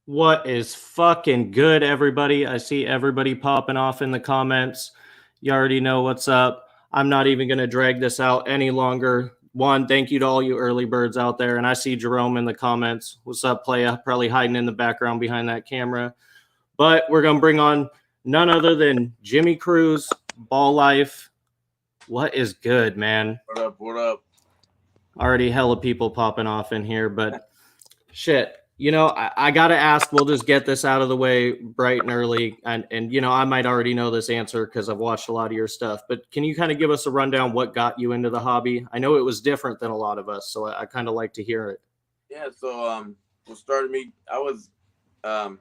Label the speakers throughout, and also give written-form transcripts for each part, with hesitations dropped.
Speaker 1: What is fucking good, everybody? I see everybody popping off in the comments. You already know what's up. I'm not even going to drag this out any longer. One, thank you to all you early birds out there. And I see Jerome in the comments. What's up, playa? Probably hiding in the background behind that camera. But we're going to bring on none other than Jimmy Cruz, Ball Life. What is good, man?
Speaker 2: What up? What up?
Speaker 1: Already hella people popping off in here, but shit. I gotta ask. We'll just get this out of the way bright and early, and I might already know this answer because I've watched a lot of your stuff. But can you kind of give us a rundown what got you into the hobby? I know it was different than a lot of us, so I kind of like to hear it.
Speaker 2: Yeah. So what started me? I was I don't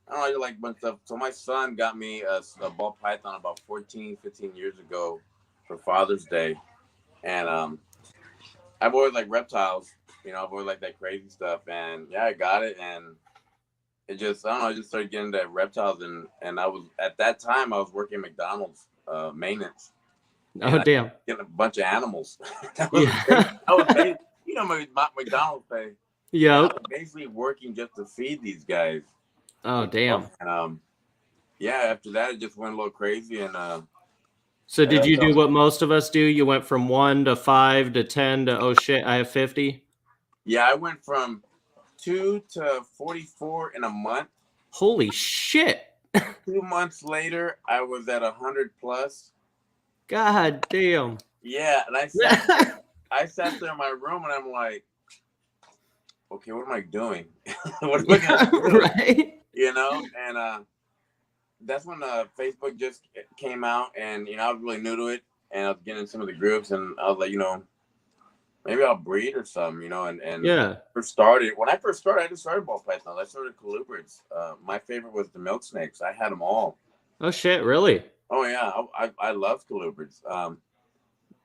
Speaker 2: know. I like a bunch of stuff. So my son got me a ball python about 14, 15 years ago for Father's Day, and I've always liked reptiles. I've always liked that crazy stuff, and yeah, I got it, and it just I don't know. I just started getting into reptiles, and I was at that time I was working at McDonald's maintenance, and
Speaker 1: Oh
Speaker 2: I
Speaker 1: damn!
Speaker 2: getting a bunch of animals. that was
Speaker 1: Yeah.
Speaker 2: I was basically, my McDonald's pay. And I
Speaker 1: Yep.
Speaker 2: was basically working just to feed these guys.
Speaker 1: Oh damn!
Speaker 2: And yeah, after that it just went a little crazy, and
Speaker 1: So did you do
Speaker 2: so,
Speaker 1: what most of us do? You went from 1 to 5 to 10 to oh shit, I have 50.
Speaker 2: yeah, I went from 2 to 44 in a month.
Speaker 1: Holy shit!
Speaker 2: 2 months later, I was at 100 plus.
Speaker 1: God damn!
Speaker 2: Yeah, and I sat there in my room, and I'm like, okay, what am I doing? What am I gonna do?
Speaker 1: Right?
Speaker 2: And that's when Facebook just came out, and I was really new to it, and I was getting in some of the groups, and I was like, maybe I'll breed or something, and
Speaker 1: Yeah.
Speaker 2: when I first started, I just started ball pythons. I started colubrids. My favorite was the milk snakes. I had them all.
Speaker 1: Oh shit! Really?
Speaker 2: Oh yeah, I love colubrids.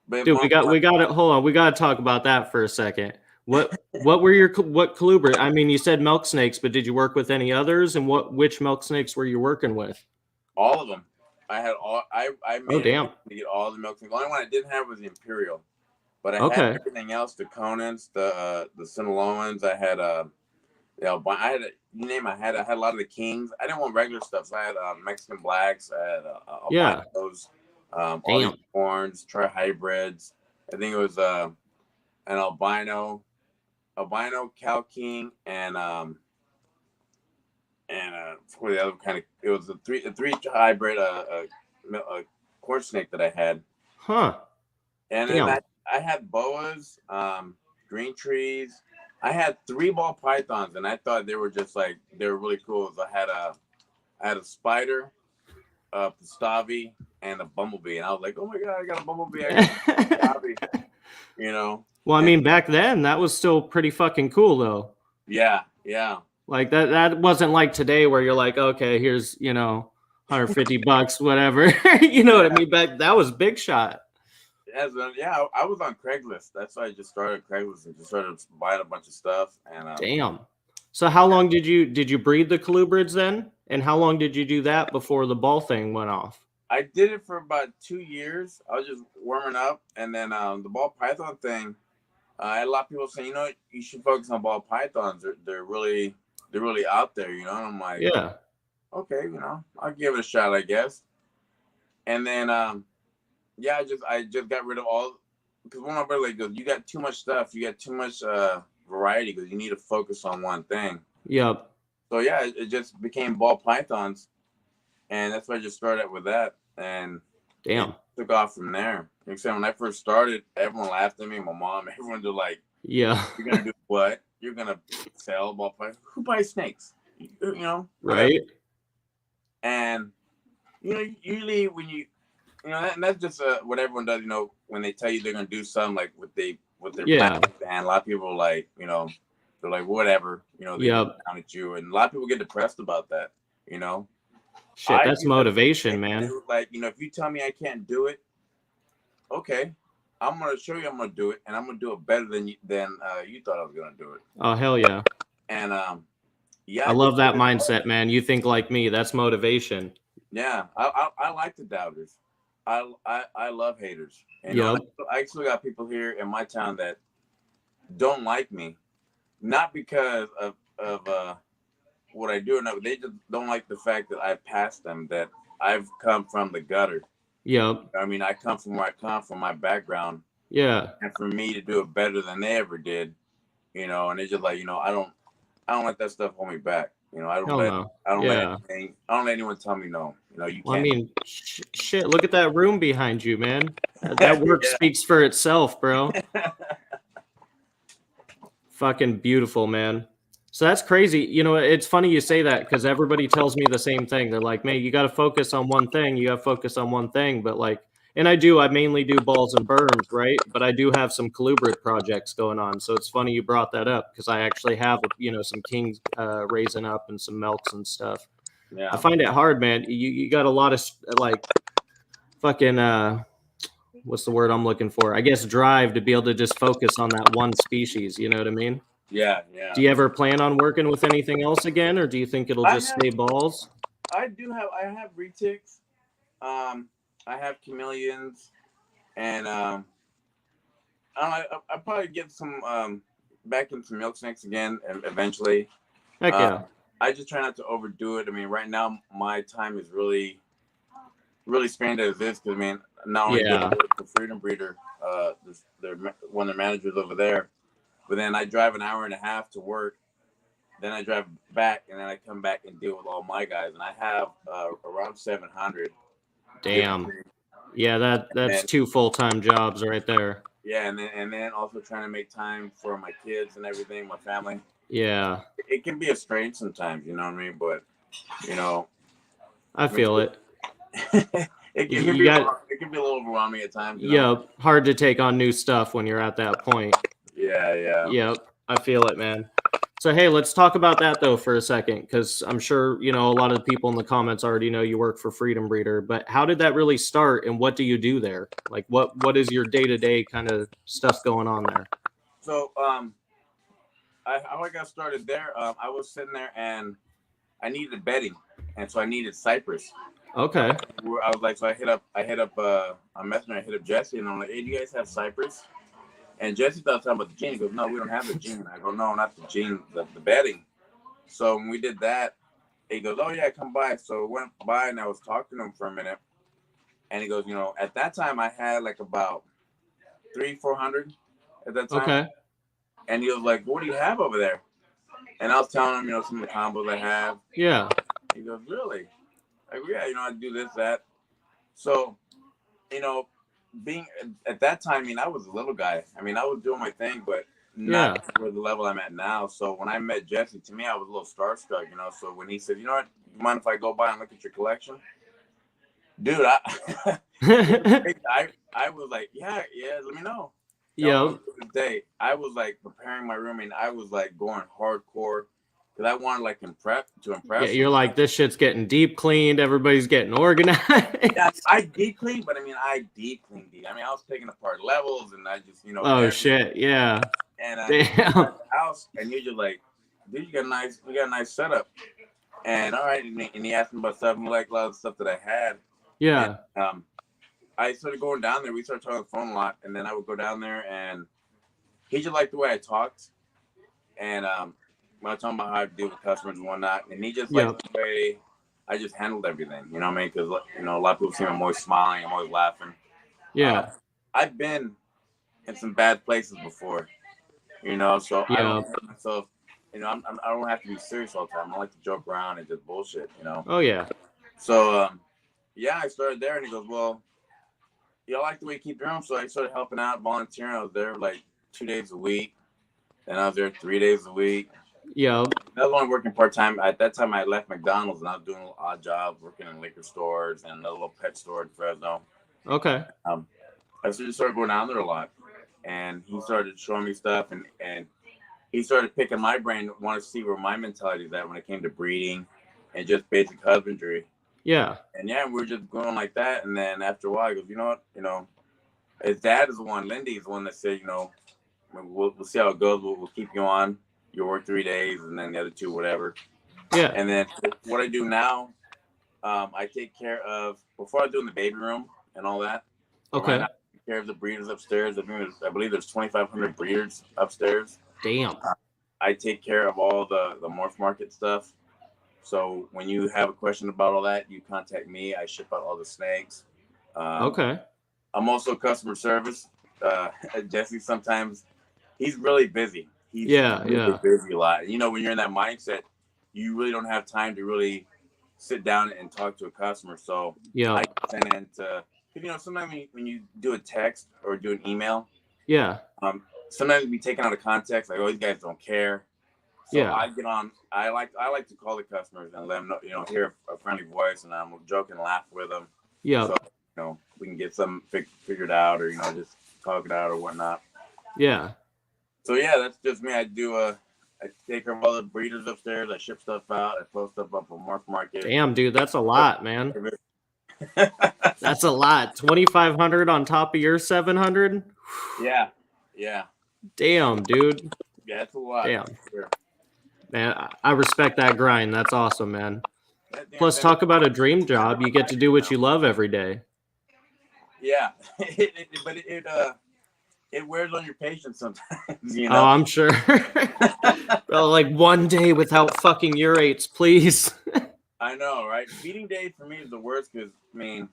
Speaker 2: But
Speaker 1: Dude, we got it. Hold on, we got to talk about that for a second. What were what colubrid? I mean, you said milk snakes, but did you work with any others? And which milk snakes were you working with?
Speaker 2: all of them. I had all. I
Speaker 1: Oh
Speaker 2: made it
Speaker 1: damn.
Speaker 2: to get all the milk snakes. The only one I didn't have was the imperial, but I had
Speaker 1: Okay.
Speaker 2: everything else: the Conans, the Sinaloans. I had I had you name. I had a lot of the kings. I didn't want regular stuff, so I had Mexican blacks. I had
Speaker 1: Yeah.
Speaker 2: albinos, all these
Speaker 1: Damn.
Speaker 2: horns, tri hybrids. I think it was an albino cow king, and for the other kind of, it was a three hybrid corn snake that I had,
Speaker 1: Huh.
Speaker 2: and then
Speaker 1: Damn.
Speaker 2: I had boas, green trees. I had 3 ball pythons, and I thought they were just like they were really cool. I had a spider, a pastavi, and a bumblebee, and I was like, oh my god, I got a bumblebee, I got a pastavi, you know.
Speaker 1: Well, I
Speaker 2: And
Speaker 1: mean, back then that was still pretty fucking cool, though.
Speaker 2: yeah,
Speaker 1: Like that wasn't like today where you're like, okay, here's 150 bucks, whatever. You know what I
Speaker 2: yeah.
Speaker 1: mean? Back that was big shot.
Speaker 2: Yeah, I was on Craigslist. That's why I just started Craigslist and just started buying a bunch of stuff. And
Speaker 1: Damn. So how long did you breed the colubrids then? And how long did you do that before the ball thing went off?
Speaker 2: I did it for about 2 years. I was just warming up, and then the ball python thing. I had a lot of people saying, you should focus on ball pythons. They're really out there. And I'm like,
Speaker 1: Yeah.
Speaker 2: okay, I'll give it a shot, I guess. And then yeah, I just got rid of all, because one of my brother goes, you got too much stuff, you got too much variety, because you need to focus on one thing.
Speaker 1: Yep.
Speaker 2: So yeah, it just became ball pythons, and that's why I just started with that, and
Speaker 1: Damn.
Speaker 2: it took off from there. Except when I first started, everyone laughed at me. My mom, everyone was like,
Speaker 1: Yeah.
Speaker 2: "You're gonna do what? You're gonna sell ball pythons? Who buys snakes? Whatever."
Speaker 1: Right.
Speaker 2: And usually when and that's just what everyone does. When they tell you they're gonna do something like with their
Speaker 1: Yeah.
Speaker 2: plan, a lot of people are like, they're like, whatever, they
Speaker 1: Yep.
Speaker 2: look down at you, and a lot of people get depressed about that.
Speaker 1: Shit, that's motivation, man.
Speaker 2: Like, if you tell me I can't do it, okay, I'm gonna show you I'm gonna do it, and I'm gonna do it better than you thought I was gonna do it.
Speaker 1: Oh hell yeah.
Speaker 2: And yeah,
Speaker 1: I love that mindset, man. You think like me. That's motivation.
Speaker 2: yeah, I like the doubters. I love haters.
Speaker 1: Yep.
Speaker 2: I still got people here in my town that don't like me, not because of what I do, and they just don't like the fact that I passed them. That I've come from the gutter.
Speaker 1: Yep.
Speaker 2: I mean, I come from where I come from, my background.
Speaker 1: Yeah.
Speaker 2: And for me to do it better than they ever did, and it's just like, I don't let that stuff hold me back. I don't
Speaker 1: Hell
Speaker 2: let
Speaker 1: no.
Speaker 2: I don't
Speaker 1: Yeah.
Speaker 2: I don't let anyone tell me no. You
Speaker 1: Well, I
Speaker 2: can't.
Speaker 1: mean, shit. Look at that room behind you, man. That work
Speaker 2: Yeah.
Speaker 1: speaks for itself, bro. Fucking beautiful, man. So that's crazy. It's funny you say that because everybody tells me the same thing. They're like, man, you got to focus on one thing. You got to focus on one thing. But like, and I mainly do balls and berms, right? But I do have some colubrid projects going on. So it's funny you brought that up because I actually have, some kings raising up and some milks and stuff.
Speaker 2: Yeah.
Speaker 1: I find it hard, man. You got a lot of like fucking, what's the word I'm looking for? I guess drive to be able to just focus on that one species. You know what I mean?
Speaker 2: Yeah.
Speaker 1: Do you ever plan on working with anything else again, or do you think it'll just stay balls?
Speaker 2: I have retics. I have chameleons, and I probably get some back into some milk snakes again eventually.
Speaker 1: Heck yeah.
Speaker 2: I just try not to overdo it. I mean, right now my time is really, really spanned as this because, I mean, not only do I work for Freedom Breeder, they're one of the managers over there, but then I drive an hour and a half to work. Then I drive back, and then I come back and deal with all my guys, and I have around 700.
Speaker 1: Damn. Yeah, that's 2 full-time jobs right there.
Speaker 2: Yeah, and then also trying to make time for my kids and everything, my family.
Speaker 1: Yeah.
Speaker 2: It can be a strain sometimes, you know what I mean? But
Speaker 1: I feel it.
Speaker 2: It can be a little overwhelming at times.
Speaker 1: Yeah, hard to take on new stuff when you're at that point.
Speaker 2: Yeah.
Speaker 1: Yep, I feel it, man. So, hey, let's talk about that, though, for a second, because I'm sure, a lot of the people in the comments already know you work for Freedom Breeder, but how did that really start, and what do you do there? Like, what is your day-to-day kind of stuff going on there?
Speaker 2: So, how I got started there, I was sitting there, and I needed bedding, and so I needed cypress.
Speaker 1: Okay.
Speaker 2: I was like, so I hit up on Messenger, I hit up Jesse, and I'm like, hey, do you guys have cypress? And Jesse thought talking about the gene. He goes, no, we don't have the gene. I go, no, not the gene, the bedding. So when we did that, he goes, oh yeah, come by. So we went by, and I was talking to him for a minute, and he goes, at that time I had like about 300-400 at that time.
Speaker 1: Okay.
Speaker 2: And he was like, what do you have over there? And I was telling him, some of the combos I have.
Speaker 1: Yeah.
Speaker 2: He goes, really? I go, yeah, I do this, that. So, being at that time, I mean, I was a little guy. I mean, I was doing my thing, but not for the level I'm at now. So when I met Jesse, to me, I was a little starstruck, So when he said, you know what, you mind if I go by and look at your collection? Dude, I was like, yeah, let me know.
Speaker 1: Yeah.
Speaker 2: This day, I was like preparing my room, and I was like going hardcore because I wanted like to impress.
Speaker 1: Yeah, you're like, this shit's getting deep cleaned. Everybody's getting organized.
Speaker 2: Yeah, I deep cleaned, but I deep cleaned. I mean, I was taking apart levels, and I just,
Speaker 1: Oh everything. Shit, yeah.
Speaker 2: And damn. The house, and you're just like, dude, you got a nice setup. And all right, and he asked me about stuff, and like a lot of stuff that I had.
Speaker 1: Yeah.
Speaker 2: And, I started going down there. We started talking on the phone a lot, and then I would go down there, and he just liked the way I talked, and when I was talking about how I deal with customers and whatnot, and he just liked the way I just handled everything. You know what I mean? Because a lot of people see me, I'm always smiling, I'm always laughing. Yeah, I've been in some bad places before, so I don't hurt myself. I don't have to be serious all the time. I like to joke around and just bullshit.
Speaker 1: Oh yeah.
Speaker 2: So I started there, and he goes, well, I like the way you keep your room. So I started helping out, volunteering. I was there like 2 days a week. Then I was there 3 days a week.
Speaker 1: Yeah.
Speaker 2: I was only working part-time. At that time, I left McDonald's, and I was doing little odd jobs, working in liquor stores and a little pet store in Fresno.
Speaker 1: Okay.
Speaker 2: I just started going down there a lot. And he started showing me stuff, and he started picking my brain, want to see where my mentality is at when it came to breeding and just basic husbandry.
Speaker 1: Yeah.
Speaker 2: And we were just going like that. And then after a while, he goes, you know what, his dad is the one, Lindy is the one that said, we'll see how it goes. We'll keep you on. You'll work 3 days, and then the other 2, whatever.
Speaker 1: Yeah.
Speaker 2: And then what I do now, I take care of, before I do in the baby room and all that.
Speaker 1: Okay.
Speaker 2: Right now, I take care of the breeders upstairs. I believe there's 2,500 breeders upstairs.
Speaker 1: Damn.
Speaker 2: I take care of all the morph market stuff. So when you have a question about all that, you contact me. I ship out all the snakes.
Speaker 1: Okay.
Speaker 2: I'm also customer service. Jesse, sometimes he's really busy. He's really busy a lot. You know, when you're in that mindset, you really don't have time to really sit down and talk to a customer. So I send in to, you know, sometimes when you do a text or do an email, sometimes it be taken out of context. Like, oh, these guys don't care. So I get on. I like to call the customers and let them know, you know, hear a friendly voice, and I'm joke and laugh with them. Yeah. So, you know, we can get something figured out, or, you know, just talk it out or whatnot. Yeah. So yeah, that's just me. I take care of all the breeders upstairs. I ship stuff out. I post stuff up on Market.
Speaker 1: Damn, dude, that's a lot, man. That's a lot. 2,500 on top of your 700.
Speaker 2: Yeah. Yeah.
Speaker 1: Damn, dude.
Speaker 2: Yeah, it's a lot.
Speaker 1: Damn. Sure. Man, I respect that grind. That's awesome, man. Plus, talk about a dream job. You get to do what you love every day.
Speaker 2: Yeah, but it wears on your patience sometimes, you know?
Speaker 1: Oh, I'm sure. Bro, like one day without fucking urates, please.
Speaker 2: I know, right? Feeding day for me is the worst because, I mean,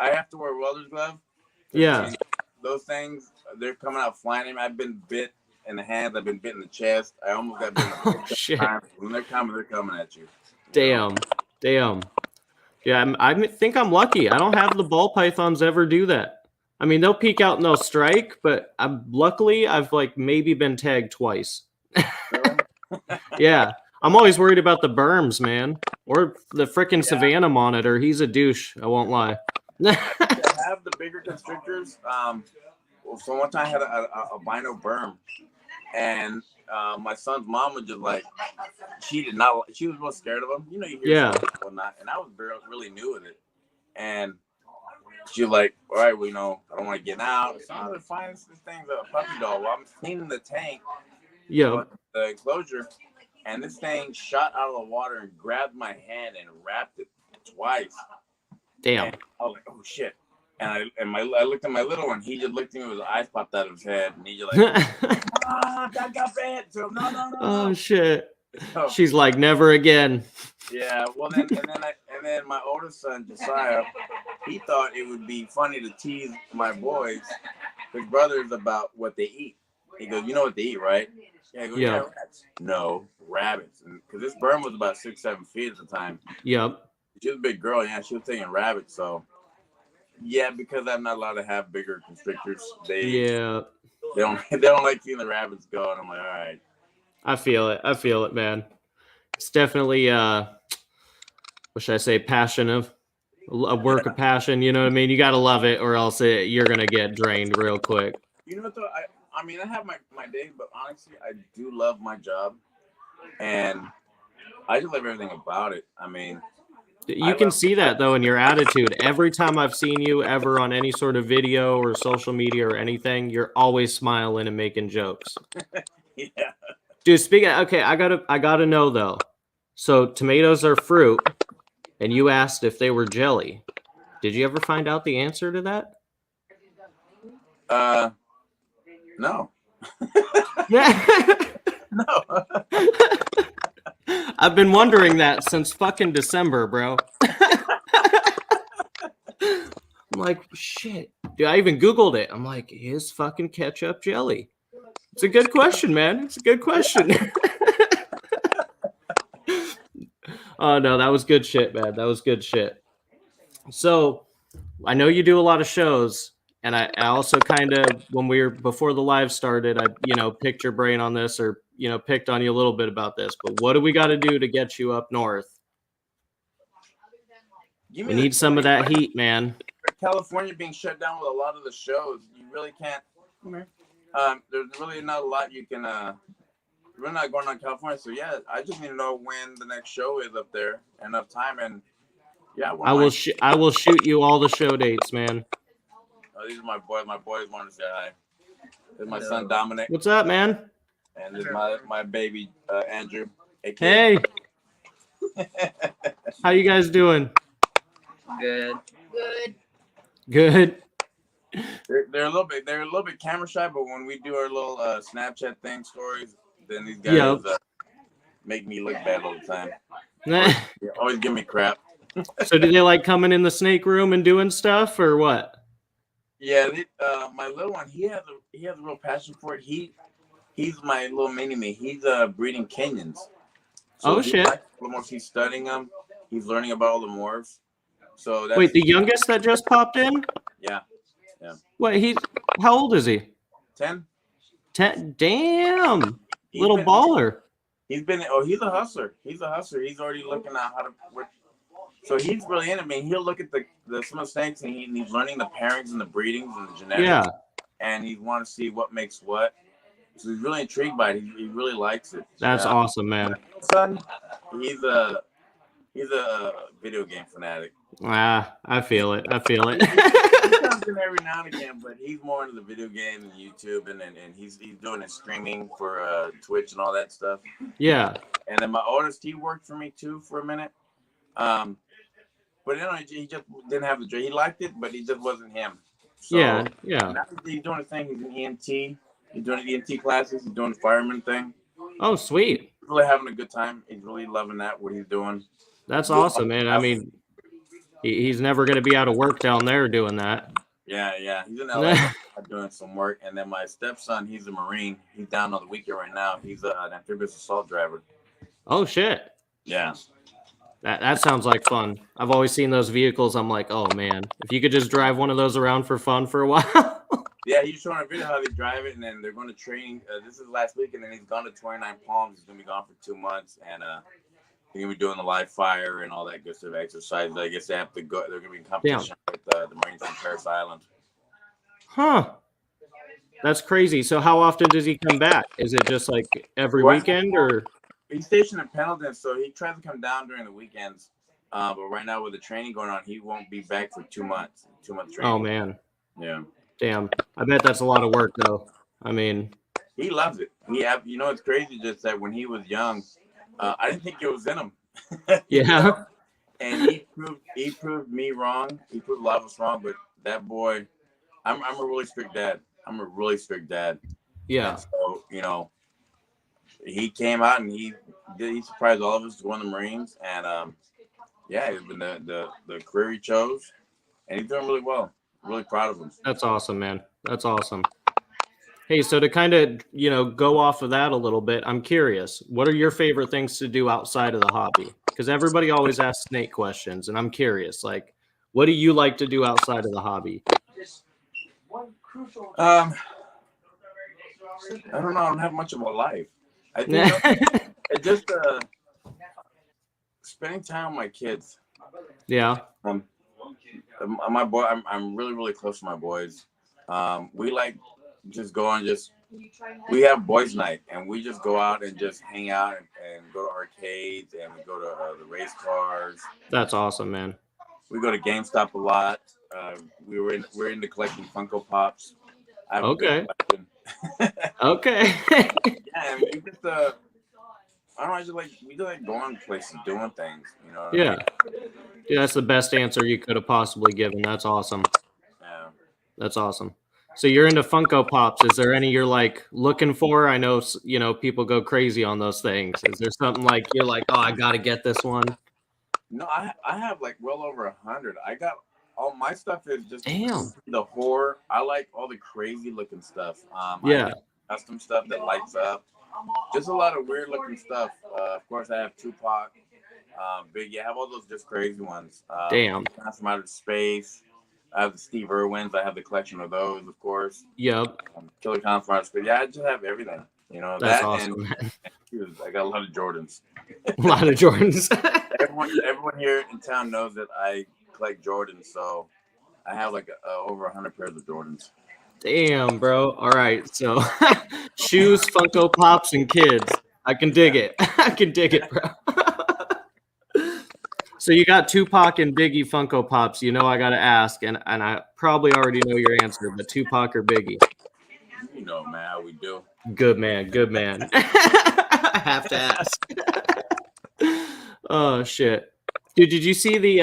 Speaker 2: I have to wear welder's gloves. Yeah. I mean, those things, they're coming out flying. I've been bit in the hands. I've been bit in the chest. I almost got bit in the
Speaker 1: shit.
Speaker 2: When they're coming at you.
Speaker 1: Damn. Yeah, I think I'm lucky. I don't have the ball pythons ever do that. I mean, they'll peek out and they'll strike, but luckily I've like maybe been tagged twice. Yeah, I'm always worried about the berms, man, or the freaking Savannah monitor. He's a douche. I won't lie.
Speaker 2: I have the bigger constrictors. So one time I had a albino berm, and my son's mom was just like, she was real scared of him. You know, you hear stuff and whatnot, and I was really new with it. And she was like, all right, well, you know, I don't want to get out. So they're fine. This thing's a puppy dog. Well, I'm cleaning the tank, the enclosure, and this thing shot out of the water and grabbed my hand and wrapped it twice.
Speaker 1: Damn.
Speaker 2: And I was like, oh, shit. And I looked at my little one. He just looked at me with his eyes popped out of his head, and he just like, that got bad. So no.
Speaker 1: Oh shit. So, she's like, never again.
Speaker 2: Yeah. Well, then my oldest son Josiah, he thought it would be funny to tease my boys, his brothers, about what they eat. He goes, you know what they eat, right? Yeah. I go, yeah. Rats. No, rabbits. Because this berm was about 6-7 feet at the time. Yep. She was a big girl. Yeah, she was taking rabbits. So. Yeah, because I'm not allowed to have bigger constrictors. They don't like seeing the rabbits go, and I'm like, all right.
Speaker 1: I feel it, man. It's definitely what should I say, passion of a work of passion. You know what I mean? You gotta love it, or else you're gonna get drained real quick.
Speaker 2: You know what though? I mean, I have my days, but honestly, I do love my job, and I just love everything about it. I mean.
Speaker 1: You can see that, though, in your attitude. Every time I've seen you ever on any sort of video or social media or anything, you're always smiling and making jokes. Yeah. Dude, okay, I gotta know, though. So tomatoes are fruit, and you asked if they were jelly. Did you ever find out the answer to that?
Speaker 2: No.
Speaker 1: No. I've been wondering that since fucking December, bro. I'm like, shit. Dude, I even Googled it. I'm like, is fucking ketchup jelly? It's a good question, man. It's a good question. Oh, no, that was good shit, man. That was good shit. So, I know you do a lot of shows, and I also kind of, before the live started, I, picked your brain on this, or, picked on you a little bit about this, but what do we got to do to get you up north? We need some of that heat, man.
Speaker 2: California being shut down with a lot of the shows, you really can't. There's really not a lot you can. We're not going on California, so yeah, I just need to know when the next show is up there. Enough time, and yeah,
Speaker 1: I will shoot you all the show dates, man.
Speaker 2: Oh, these are my boys. My boys want to say hi. This is my son Dominic.
Speaker 1: What's up, man?
Speaker 2: And this is my baby Andrew.
Speaker 1: Hey. How you guys doing?
Speaker 3: Good.
Speaker 1: They're
Speaker 2: a little bit camera shy, but when we do our little Snapchat stories, then these guys make me look bad all the time. Always give me crap.
Speaker 1: So do they like coming in the snake room and doing stuff or what?
Speaker 2: Yeah, my little one, he has a real passion for it. He's my little mini me. He's breeding Kenyans. So
Speaker 1: Oh shit!
Speaker 2: He's studying them. He's learning about all the morphs. So that's
Speaker 1: Wait, the youngest that just popped in?
Speaker 2: yeah.
Speaker 1: Wait, how old is he?
Speaker 2: 10.
Speaker 1: 10. Damn,
Speaker 2: He's
Speaker 1: little
Speaker 2: been-
Speaker 1: baller.
Speaker 2: He's a hustler. He's already looking at how to work. So he's really in it. I mean, he'll look at some of the snakes and he's learning the pairings and the breedings and the genetics.
Speaker 1: Yeah,
Speaker 2: And he wants to see what makes what. So he's really intrigued by it. He really likes it.
Speaker 1: that's awesome, man.
Speaker 2: Son, he's a video game fanatic.
Speaker 1: I feel it.
Speaker 2: He comes in every now and again, but he's more into the video game and YouTube, and he's doing his streaming for Twitch and all that stuff.
Speaker 1: Yeah.
Speaker 2: And then my oldest, he worked for me too for a minute. But he just didn't have the dream. He liked it, but he just wasn't him. So,
Speaker 1: Yeah.
Speaker 2: Now he's doing a thing. He's an EMT. He's doing EMT classes. He's doing the fireman thing.
Speaker 1: Oh, sweet.
Speaker 2: He's really having a good time. He's really loving what he's doing.
Speaker 1: That's awesome, man. I mean, he's never going to be out of work down there doing that.
Speaker 2: Yeah. He's in LA doing some work. And then my stepson, he's a Marine. He's down on the weekend right now. He's an amphibious assault driver.
Speaker 1: Oh, shit.
Speaker 2: Yeah.
Speaker 1: That sounds like fun. I've always seen those vehicles. I'm like, oh, man, if you could just drive one of those around for fun for a while.
Speaker 2: Yeah, he's showing a video how they drive it, and then they're going to training. This is last week, and then he's gone to 29 Palms. He's going to be gone for 2 months, and he's going to be doing the live fire and all that good stuff, exercises. I guess they have to go. They're going to be in competition with the Marines on Paris Island.
Speaker 1: Huh. That's crazy. So how often does he come back? Is it just like every weekend or?
Speaker 2: He's stationed in Pendleton, so he tries to come down during the weekends. But right now with the training going on, he won't be back for 2 months. 2 months training.
Speaker 1: Oh, man.
Speaker 2: Yeah.
Speaker 1: Damn. I bet that's a lot of work, though. I mean.
Speaker 2: He loves it. It's crazy just that when he was young, I didn't think it was in him.
Speaker 1: Yeah.
Speaker 2: And he proved me wrong. He proved a lot of us wrong, but that boy, I'm a really strict dad.
Speaker 1: Yeah.
Speaker 2: And so, he came out and he surprised all of us to go in the Marines, and he's been the career he chose, and he's doing really well. Really proud of him.
Speaker 1: That's awesome, man. That's awesome. Hey, so to kind of, go off of that a little bit, I'm curious, what are your favorite things to do outside of the hobby? Because everybody always asks snake questions, and I'm curious, like, what do you like to do outside of the hobby?
Speaker 2: I don't know. I don't have much of a life. I think it's just spending time with my kids.
Speaker 1: Yeah.
Speaker 2: My boy, I'm really, really close to my boys. We like just go on we have boys' night, and we just go out and just hang out and go to arcades, and we go to the race cars.
Speaker 1: That's awesome, man.
Speaker 2: We go to GameStop a lot. We're into collecting Funko Pops.
Speaker 1: Okay. Okay.
Speaker 2: Yeah, and we just I don't know, we just like going places, doing things,
Speaker 1: Yeah. Yeah, that's the best answer you could have possibly given. That's awesome.
Speaker 2: Yeah.
Speaker 1: That's awesome. So you're into Funko Pops. Is there any you're like looking for? I know, people go crazy on those things. Is there something like you're like, oh, I got to get this one?
Speaker 2: No, I have like well over 100. I got all my stuff is just
Speaker 1: the
Speaker 2: horror. I like all the crazy looking stuff.
Speaker 1: Yeah.
Speaker 2: I like custom stuff that lights up. Just a lot of weird looking stuff. Of course, I have Tupac, Biggie. I have all those just crazy ones.
Speaker 1: Damn.
Speaker 2: From outer space. I have the Steve Irwins. I have the collection of those, of course.
Speaker 1: Yep.
Speaker 2: Killer Clowns from outer space. Yeah, I just have everything.
Speaker 1: That's awesome.
Speaker 2: And I got a lot of Jordans.
Speaker 1: A lot of Jordans.
Speaker 2: everyone here in town knows that I collect Jordans, so I have like over 100 pairs of Jordans.
Speaker 1: Damn, bro. All right. So shoes, Funko Pops, and kids. I can dig it. I can dig it, bro. So you got Tupac and Biggie Funko Pops. I got to ask, and I probably already know your answer, but Tupac or Biggie?
Speaker 2: Man, how we do.
Speaker 1: Good man. Good man. I have to ask. Oh, shit. Dude, did you see they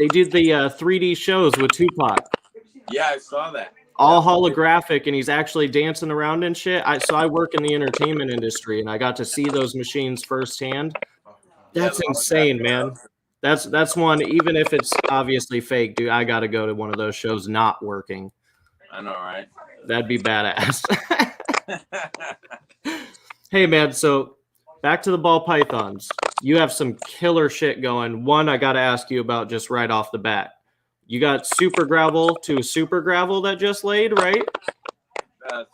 Speaker 1: did the 3D shows with Tupac?
Speaker 2: Yeah, I saw that.
Speaker 1: All holographic, and he's actually dancing around and shit. So I work in the entertainment industry, and I got to see those machines firsthand. That's
Speaker 2: the
Speaker 1: insane, man.
Speaker 2: holographic
Speaker 1: That's one. Even if it's obviously fake, dude, I got to go to one of those shows not working.
Speaker 2: I know, right?
Speaker 1: That'd be badass. Hey, man. So back to the ball pythons. You have some killer shit going. One, I got to ask you about just right off the bat. You got super gravel to super gravel that just laid, right?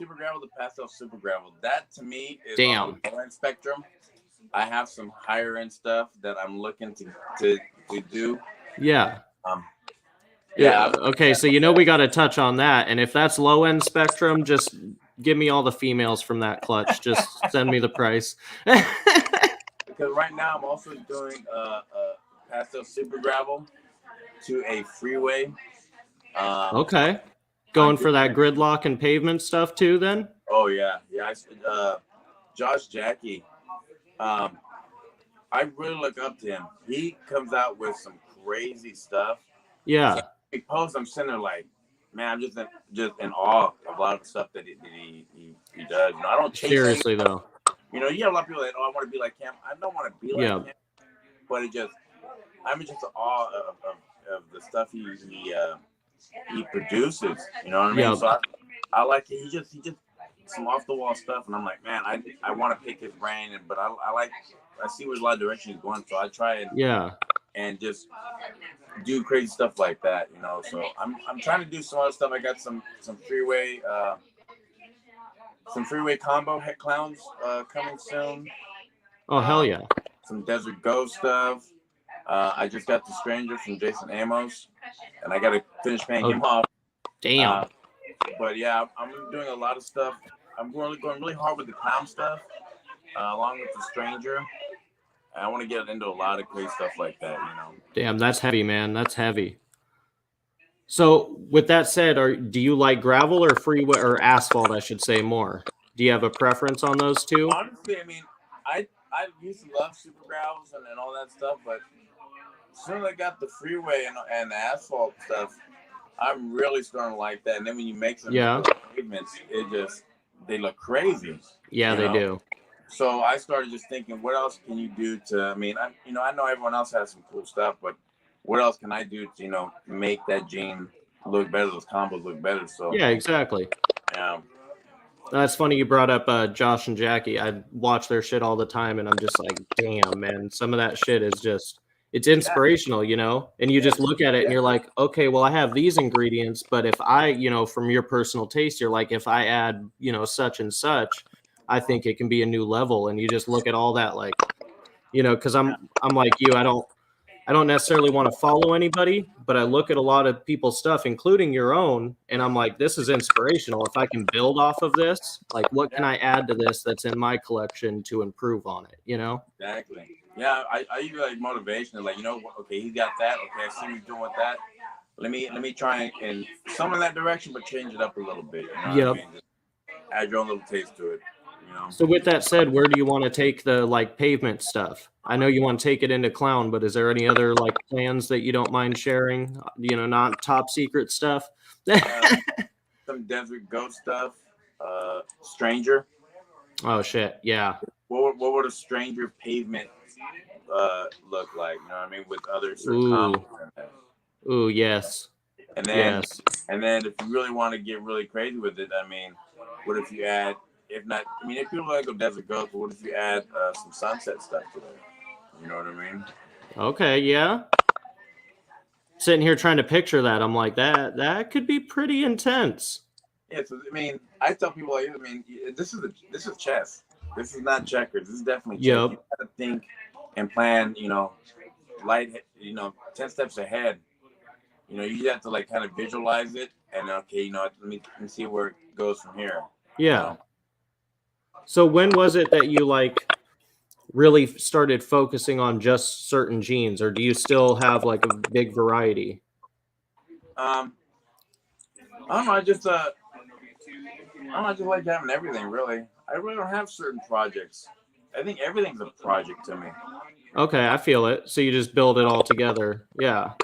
Speaker 2: Super gravel to pastel super gravel. That to me is
Speaker 1: Damn.
Speaker 2: on the low end spectrum. I have some higher end stuff that I'm looking to do.
Speaker 1: Yeah.
Speaker 2: Yeah.
Speaker 1: Okay, so you know we got to touch on that. And if that's low end spectrum, just give me all the females from that clutch. Just send me the price.
Speaker 2: Because right now I'm also doing a pastel super gravel to a freeway.
Speaker 1: Okay. Going for that gridlock and pavement stuff too, then?
Speaker 2: Oh yeah, yeah. Josh Jackie. I really look up to him. He comes out with some crazy stuff.
Speaker 1: Yeah.
Speaker 2: So he posts. I'm sitting there like, man, I'm just in awe of a lot of the stuff that he does. You know, I don't chase
Speaker 1: Seriously
Speaker 2: anything.
Speaker 1: though.
Speaker 2: You know, you have a lot of people that, oh, I want to be like him. I don't want to be like him, but I'm just in awe of the stuff he produces. You know what I mean?
Speaker 1: Yep.
Speaker 2: So I like it. He just some off the wall stuff, and I'm like, man, I want to pick his brain, but I see where a lot of direction he's going, so I try and just do crazy stuff like that, you know. So I'm trying to do some other stuff. I got some freeway combo head clowns coming soon.
Speaker 1: Oh hell yeah.
Speaker 2: Some Desert Ghost stuff. I just got the Stranger from Jason Amos, and I got to finish paying him off.
Speaker 1: Damn.
Speaker 2: But yeah, I'm doing a lot of stuff. I'm going really hard with the clown stuff, along with the Stranger. And I want to get into a lot of crazy stuff like that, you know.
Speaker 1: Damn, that's heavy, man. That's heavy. So with that said, do you like gravel or freeway or asphalt, I should say, more? Do you have a preference on those two?
Speaker 2: Honestly, I mean, I used to love super gravels and all that stuff, but as soon as I got the freeway and the asphalt stuff, I'm really starting to like that. And then when you make some pavements, they look crazy.
Speaker 1: Yeah, they do.
Speaker 2: So I started just thinking, what else can you do to? I mean, I know everyone else has some cool stuff, but what else can I do to make that gene look better? Those combos look better. So
Speaker 1: yeah, exactly.
Speaker 2: Yeah.
Speaker 1: That's funny you brought up Josh and Jackie. I watch their shit all the time, and I'm just like, damn, man. Some of that shit is just, it's inspirational, you know? And you just look at it and you're like, okay, well, I have these ingredients, but if I, from your personal taste, you're like, if I add, such and such, I think it can be a new level. And you just look at all that, like, because I'm like you, I don't necessarily want to follow anybody, but I look at a lot of people's stuff, including your own, and I'm like, this is inspirational. If I can build off of this, like, what can I add to this that's in my collection to improve on it,
Speaker 2: Exactly. Yeah, I use like motivation. Like, okay, he got that. Okay, I see what he's doing with that. Let me try and some in that direction, but change it up a little bit. What I mean? Just add your own little taste to it.
Speaker 1: So with that said, where do you want to take the pavement stuff? I know you want to take it into clown, but is there any other plans that you don't mind sharing? Not top secret stuff.
Speaker 2: Some Desert Ghost stuff. Stranger.
Speaker 1: Oh shit! Yeah.
Speaker 2: What would a Stranger pavement look like? You know what I mean? With other combos in there.
Speaker 1: Ooh, yes.
Speaker 2: And then if you really want to get really crazy with it, I mean, what if you add? If people like go Desert Ghost, but what if you add some sunset stuff to it? You know what I mean? Okay, yeah.
Speaker 1: Sitting here trying to picture that, I'm like, that could be pretty intense.
Speaker 2: Yeah, so I tell people this is chess. This is not checkers. This is definitely chess.
Speaker 1: Yep.
Speaker 2: You gotta think and plan. 10 steps ahead. You have to kind of visualize it, and okay, let me see where it goes from here.
Speaker 1: Yeah. So when was it that you really started focusing on just certain genes, or do you still have a big variety?
Speaker 2: I don't know. I just like having everything. Really, I really don't have certain projects. I think everything's a project to me.
Speaker 1: Okay, I feel it. So you just build it all together. Yeah.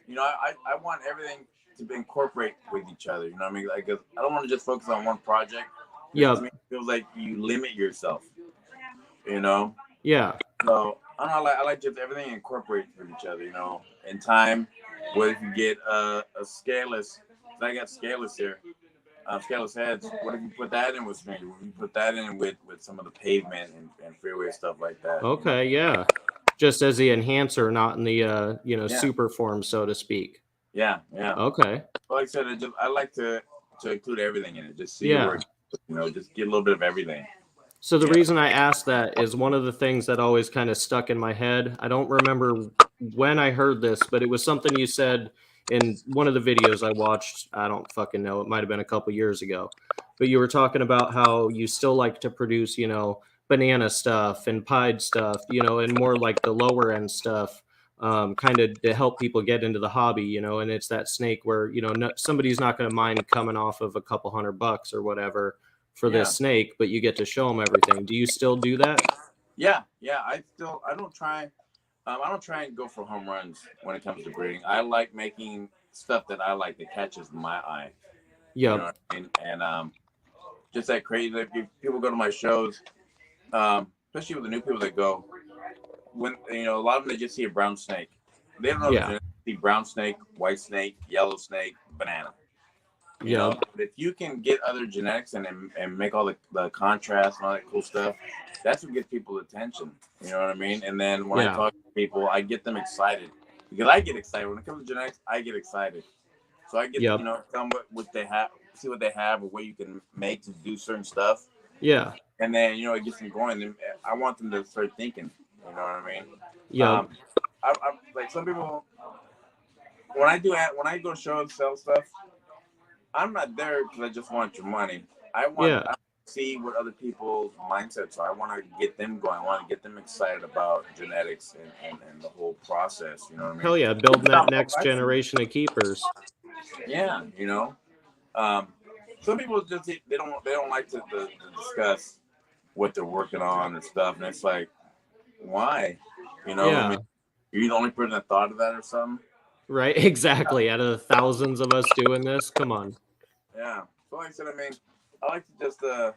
Speaker 2: Yeah. I want everything to incorporate with each other. You know what I mean? I don't want to just focus on one project.
Speaker 1: Yeah.
Speaker 2: It feels like you limit yourself.
Speaker 1: Yeah.
Speaker 2: So I don't know. I like just everything incorporated with each other. You know, in time. What if you get a scaleless? I got scaleless here. Scaleless heads. What if you put that in with strings? What if you put that in with some of the pavement and freeway stuff like that?
Speaker 1: Okay, yeah. Just as the enhancer, not in the
Speaker 2: Yeah.
Speaker 1: super form, so to speak.
Speaker 2: Yeah.
Speaker 1: Okay.
Speaker 2: Like I said, I like to include everything in it. Just see
Speaker 1: Yeah.
Speaker 2: where, just get a little bit of everything.
Speaker 1: So the reason I asked that is one of the things that always kind of stuck in my head. I don't remember when I heard this, but it was something you said in one of the videos I watched. I don't fucking know. It might have been a couple years ago. But you were talking about how you still like to produce, banana stuff and pied stuff, and more like the lower end stuff, kind of to help people get into the hobby, and it's that snake where, somebody's not going to mind coming off of a couple $100 or whatever for this snake, but you get to show them everything. Do you still do that?
Speaker 2: Yeah. I don't try and go for home runs when it comes to breeding. I like making stuff that I like that catches my eye.
Speaker 1: Yeah.
Speaker 2: You know what I mean? And just that crazy. Like, if people go to my shows, especially with the new people that go, when a lot of them, they just see a brown snake. They don't know if they see brown snake, white snake, yellow snake, banana. You know, but if you can get other genetics and make all the contrast and all that cool stuff, that's what gets people's attention. You know what I mean? And then when I talk to people, I get them excited because I get excited when it comes to genetics. I get excited, so I get tell them what they have, see what they have, or what you can make to do certain stuff.
Speaker 1: Yeah.
Speaker 2: And then it gets them going. And I want them to start thinking. You know what I mean?
Speaker 1: Yeah.
Speaker 2: I like some people when I go show and sell stuff. I'm not there because I just want your money. I want to see what other people's mindsets are. I want to get them going. I want to get them excited about genetics and the whole process. You know what I mean?
Speaker 1: Hell yeah, building that next generation of keepers.
Speaker 2: Yeah, some people just they don't like to discuss what they're working on and stuff, and it's like, why? I mean, you're the only person that thought of that or something.
Speaker 1: Right, exactly. Out of the thousands of us doing this, come on.
Speaker 2: Yeah. So like I said, I mean, I like to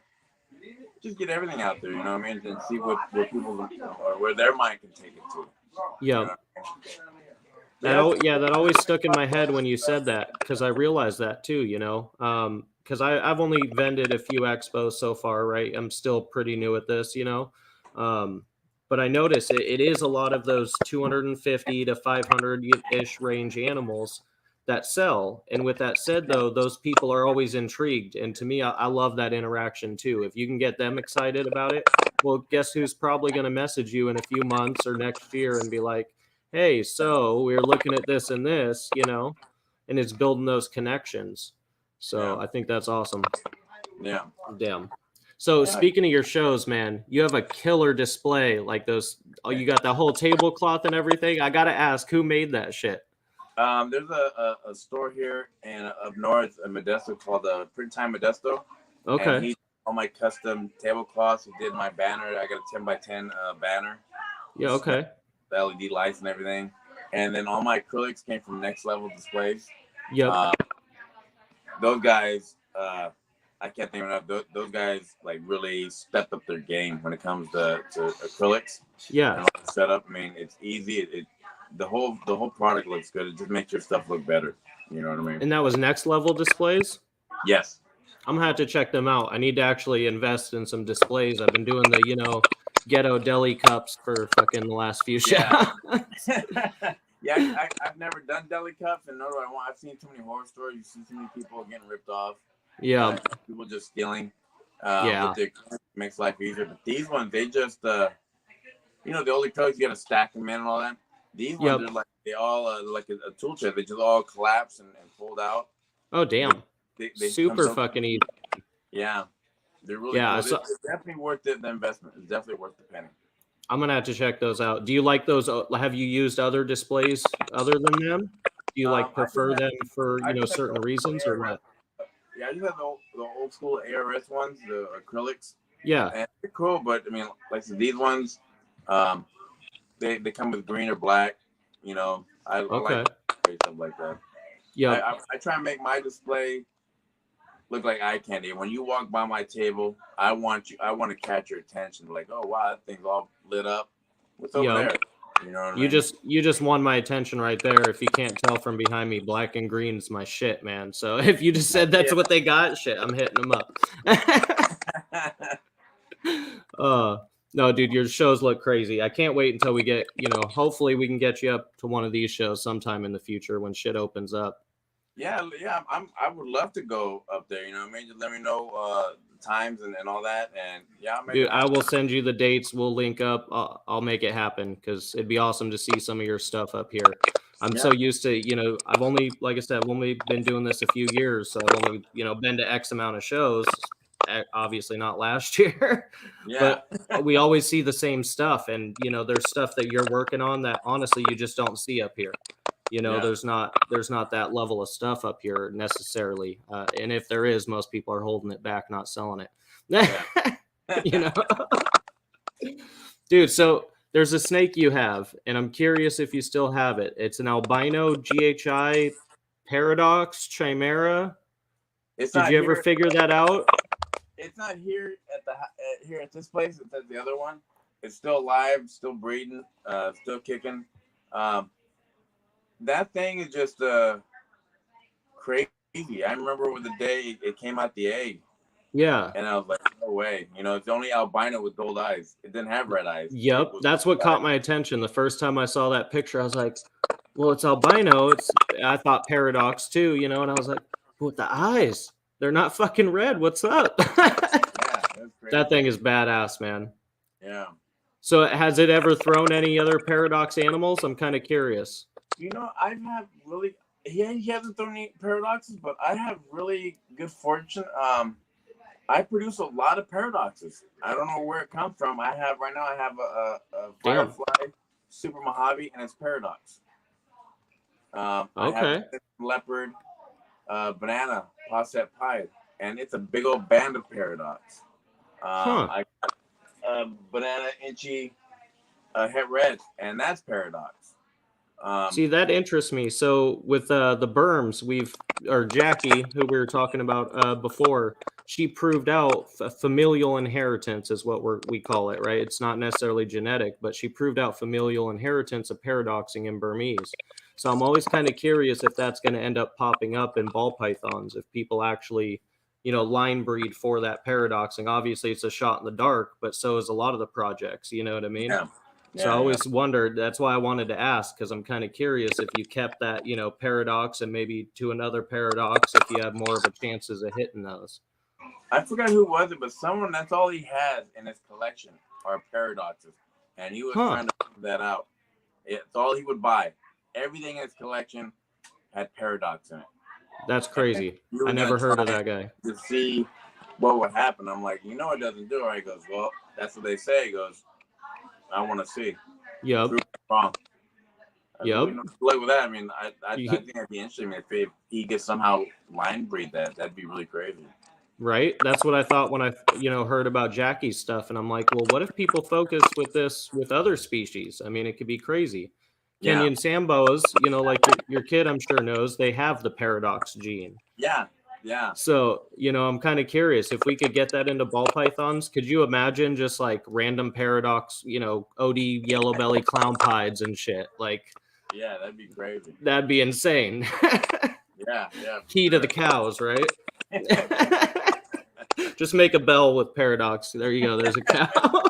Speaker 2: just get everything out there, you know what I mean, and see what people or where their mind can take it to.
Speaker 1: Yeah. That always stuck in my head when you said that, because I realized that too, because I've only vended a few expos so far, right? I'm still pretty new at this, but I notice it is a lot of those 250 to 500-ish range animals that sell. And with that said, though, those people are always intrigued. And to me, I love that interaction too. If you can get them excited about it, well, guess who's probably going to message you in a few months or next year and be like, hey, so we're looking at this and this, and it's building those connections. So I think that's awesome.
Speaker 2: Yeah.
Speaker 1: Damn. So speaking of your shows, man, you have a killer display like those. Oh, you got the whole tablecloth and everything. I got to ask, who made that shit?
Speaker 2: There's a store here in up north in Modesto called Print Time Modesto.
Speaker 1: Okay.
Speaker 2: And he did all my custom tablecloths. He did my banner. I got a 10x10 banner.
Speaker 1: Yeah, okay.
Speaker 2: The LED lights and everything. And then all my acrylics came from Next Level Displays.
Speaker 1: Yep.
Speaker 2: Those guys, I can't think of enough. Those guys like really stepped up their game when it comes to acrylics.
Speaker 1: Yeah.
Speaker 2: And the setup. I mean, it's easy. The whole product looks good. It just makes your stuff look better. You know what I mean?
Speaker 1: And that was Next Level Displays?
Speaker 2: Yes.
Speaker 1: I'm gonna have to check them out. I need to actually invest in some displays. I've been doing the, ghetto deli cups for fucking the last few shows.
Speaker 2: Yeah. I've never done deli cups, and nor do I want. I've seen too many horror stories. You see too many people getting ripped off.
Speaker 1: Yeah.
Speaker 2: People just stealing. With their makes life easier. But these ones, they just, the old acrylics, you got to stack them in and all that. These ones are like they all like a tool shed. They just all collapse and fold out.
Speaker 1: Oh damn!
Speaker 2: They
Speaker 1: super fucking easy.
Speaker 2: Yeah, they're really cool. It's definitely worth the investment. It's definitely worth the penny.
Speaker 1: I'm gonna have to check those out. Do you like those? Have you used other displays other than them? Do you prefer them for certain reasons or what?
Speaker 2: Yeah, I just have the old school ARS ones, the acrylics.
Speaker 1: Yeah,
Speaker 2: and they're cool, but I mean, like these ones, they come with green or black. I like stuff like that. Yeah, I try and make my display look like eye candy. When you walk by my table, I want to catch your attention. Like, oh wow, that thing's all lit up. What's over
Speaker 1: Yo,
Speaker 2: there? You know what I mean?
Speaker 1: you just won my attention right there. If you can't tell from behind me, black and green is my shit, man. So if you just said that's what they got, shit, I'm hitting them up. No, dude, your shows look crazy. I can't wait until we get, hopefully we can get you up to one of these shows sometime in the future when shit opens up.
Speaker 2: Yeah. I would love to go up there. You know what I mean? Just let me know times and all that. And yeah, I'll make
Speaker 1: Dude,
Speaker 2: it
Speaker 1: I
Speaker 2: happen.
Speaker 1: will send you the dates. We'll link up. I'll make it happen because it'd be awesome to see some of your stuff up here. I'm so used to, I've only, like I said, I've only been doing this a few years, so I've only, been to X amount of shows. Obviously not last year,
Speaker 2: Yeah.
Speaker 1: but we always see the same stuff, and there's stuff that you're working on that honestly you just don't see up here. There's not that level of stuff up here necessarily, and if there is, most people are holding it back, not selling it.
Speaker 2: Yeah.
Speaker 1: Dude, so there's a snake you have, and I'm curious if you still have it. It's an albino GHI paradox chimera. Did you ever figure that out?
Speaker 2: It's not here at this place. It's at the other one. It's still alive, still breeding, still kicking. That thing is just crazy. I remember the day it came out the egg.
Speaker 1: Yeah.
Speaker 2: And I was like, no way. It's the only albino with gold eyes. It didn't have red eyes.
Speaker 1: Yep. That's what caught my attention. The first time I saw that picture, I was like, well, it's albino. I thought paradox too, and I was like, but the eyes, they're not fucking red. What's up?
Speaker 2: Yeah, that's crazy.
Speaker 1: That thing is badass, man.
Speaker 2: Yeah.
Speaker 1: So has it ever thrown any other paradox animals? I'm kind of curious.
Speaker 2: I've had really, he hasn't thrown any paradoxes, but I have really good fortune. I produce a lot of paradoxes. I don't know where it comes from. I have a Firefly, Super Mojave, and it's paradox. I have a leopard, banana, Posset Pied, and it's a big old band of paradox. I got banana inchy, het red, and that's paradox.
Speaker 1: See, that interests me. So with the berms, Jackie, who we were talking about before, she proved out familial inheritance is what we call it, right? It's not necessarily genetic, but she proved out familial inheritance of paradoxing in Burmese. So I'm always kind of curious if that's going to end up popping up in ball pythons, if people actually, line breed for that paradoxing. Obviously, it's a shot in the dark, but so is a lot of the projects. You know what I mean?
Speaker 2: Yeah.
Speaker 1: So I always wondered, that's why I wanted to ask, because I'm kind of curious if you kept that, paradox and maybe to another paradox, if you had more of a chances of hitting those.
Speaker 2: I forgot who was it, but someone, that's all he has in his collection are paradoxes. And he was trying to figure that out. It's all he would buy. Everything in his collection had paradox in it.
Speaker 1: That's crazy. I never heard of that guy.
Speaker 2: To see what would happen. I'm like, it doesn't do it. He goes, well, that's what they say. He goes, I want to see.
Speaker 1: Yep.
Speaker 2: Prove it wrong.
Speaker 1: Yep.
Speaker 2: Look with that. I mean, I think that'd be interesting if he could somehow line breed that. That'd be really crazy.
Speaker 1: Right. That's what I thought when I, heard about Jackie's stuff, and I'm like, well, what if people focus with other species? I mean, it could be crazy. Kenyan Sambos, like your kid, I'm sure knows, they have the paradox gene.
Speaker 2: Yeah. Yeah.
Speaker 1: So, I'm kind of curious if we could get that into ball pythons. Could you imagine just like random paradox, OD yellow belly clown pieds and shit? Like,
Speaker 2: yeah, that'd be crazy.
Speaker 1: That'd be insane.
Speaker 2: Yeah.
Speaker 1: Key to the cows, right? Just make a bell with paradox. There you go. There's a cow.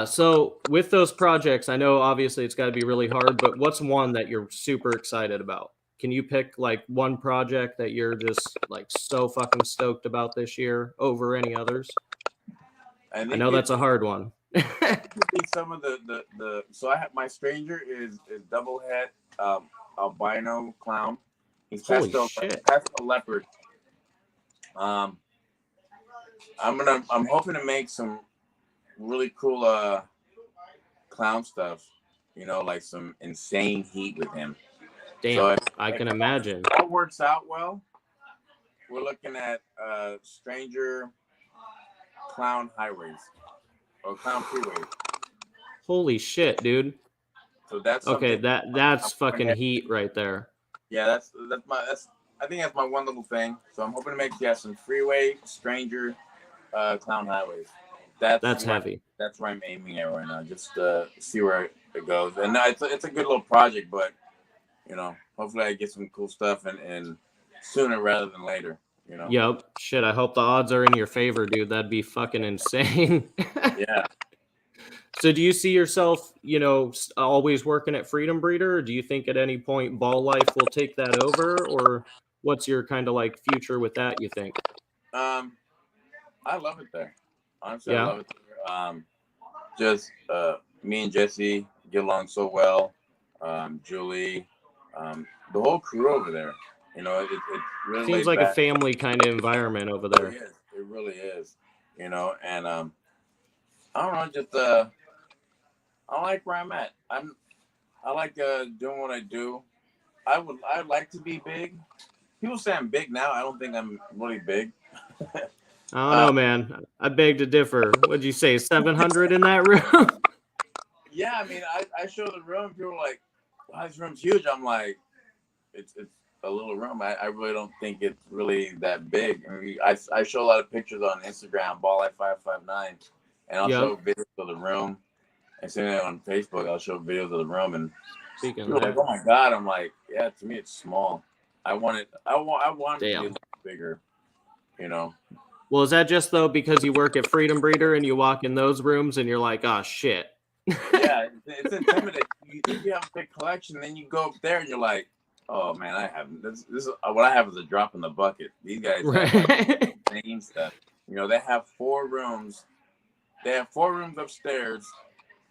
Speaker 1: So with those projects, I know obviously it's got to be really hard, but what's one that you're super excited about? Can you pick like one project that you're just like so fucking stoked about this year over any others? I know that's a hard one.
Speaker 2: Some of the so I have my stranger is double head albino clown. He's pastel leopard. I'm hoping to make some really cool clown stuff. Like some insane heat with him.
Speaker 1: Damn, so I can imagine.
Speaker 2: If all works out well, we're looking at stranger clown highways or clown freeways.
Speaker 1: Holy shit, dude.
Speaker 2: So that's
Speaker 1: okay. That's fucking heat right there.
Speaker 2: Yeah, I think that's my one little thing. So I'm hoping to make some freeway stranger clown highways.
Speaker 1: That's
Speaker 2: where
Speaker 1: heavy.
Speaker 2: that's where I'm aiming at right now. Just see where it goes. And it's a good little project, but hopefully I get some cool stuff and sooner rather than later.
Speaker 1: Yep. Shit, I hope the odds are in your favor, dude. That'd be fucking insane.
Speaker 2: Yeah.
Speaker 1: So do you see yourself, always working at Freedom Breeder, or do you think at any point Ball Life will take that over, or what's your kind of like future with that, you think?
Speaker 2: I love it there. Honestly, I
Speaker 1: Yeah.
Speaker 2: love it there. Just me and Jesse get along so well. Julie, the whole crew over there. It really
Speaker 1: Seems
Speaker 2: laid
Speaker 1: like a
Speaker 2: back.
Speaker 1: family kind of environment over there.
Speaker 2: It is. It really is. And I don't know, just I like where I'm at. I like doing what I do. I'd like to be big. People say I'm big now. I don't think I'm really big.
Speaker 1: I don't know, man. I beg to differ. What'd you say, 700 in that room?
Speaker 2: Yeah, I mean, I show the room. People are like, "Wow, this room's huge." I'm like, it's a little room. I really don't think it's really that big. I mean, I show a lot of pictures on Instagram, balllife559, and I'll show videos of the room. And send it on Facebook. I'll show videos of the room, and
Speaker 1: Speaking
Speaker 2: people
Speaker 1: of
Speaker 2: are like,
Speaker 1: that,
Speaker 2: "Oh my god!" I'm like, "Yeah, to me, it's small. I want it to be a little bigger."
Speaker 1: Well, is that just though because you work at Freedom Breeder and you walk in those rooms and you're like, oh shit?
Speaker 2: Yeah, it's intimidating. You think you have a big collection, then you go up there and you're like, "Oh man, I have this. This is what I have is a drop in the bucket." These guys have like insane stuff. They have 4 rooms. They have 4 rooms upstairs,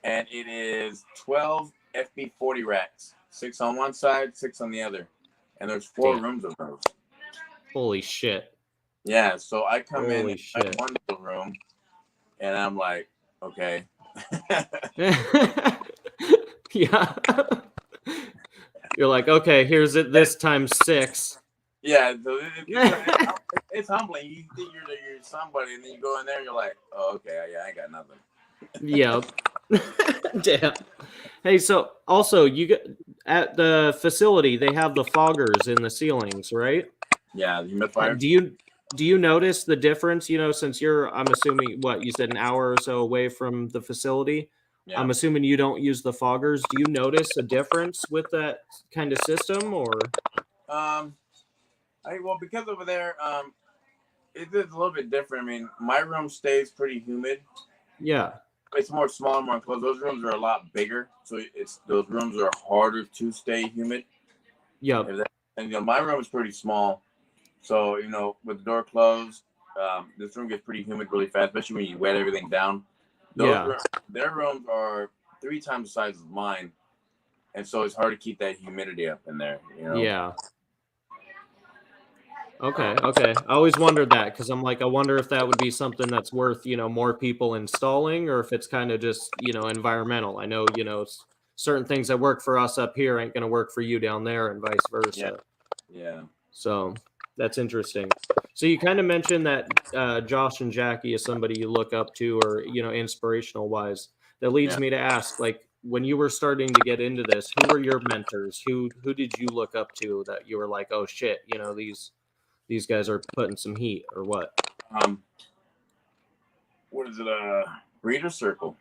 Speaker 2: and it is 12 FB40 racks, 6 on one side, 6 on the other, and there's 4 rooms of those.
Speaker 1: Holy shit!
Speaker 2: Yeah, so I come in
Speaker 1: shit.
Speaker 2: one little room, and I'm like, okay.
Speaker 1: Yeah. You're like, okay, here's it this time 6.
Speaker 2: Yeah, so it's humbling. You think you're somebody, and then you go in there, and you're like, oh, okay, yeah, I ain't got nothing.
Speaker 1: Yep. Damn. Hey, so also you get at the facility, they have the foggers in the ceilings, right?
Speaker 2: Yeah, the humidifier.
Speaker 1: Do you notice the difference? Since I'm assuming you said an hour or so away from the facility.
Speaker 2: Yeah.
Speaker 1: I'm assuming you don't use the foggers. Do you notice a difference with that kind of system, or?
Speaker 2: Well, because over there, it is a little bit different. I mean, my room stays pretty humid.
Speaker 1: Yeah.
Speaker 2: It's more smaller, more enclosed. Those rooms are a lot bigger, so those rooms are harder to stay humid.
Speaker 1: Yep.
Speaker 2: And my room is pretty small, so with the door closed, this room gets pretty humid really fast, especially when you wet everything down. Their rooms are 3 times the size of mine, and so it's hard to keep that humidity up in there.
Speaker 1: Yeah. Okay. I always wondered that because I'm like, I wonder if that would be something that's worth, more people installing, or if it's kind of just, environmental. I know, certain things that work for us up here ain't going to work for you down there, and vice versa.
Speaker 2: Yeah.
Speaker 1: So that's interesting. So you kind of mentioned that Josh and Jackie is somebody you look up to, or, inspirational wise. That leads me to ask, like, when you were starting to get into this, who were your mentors? Who did you look up to that you were like, oh shit, these guys are putting some heat, or what?
Speaker 2: What is it? Breeder Circle.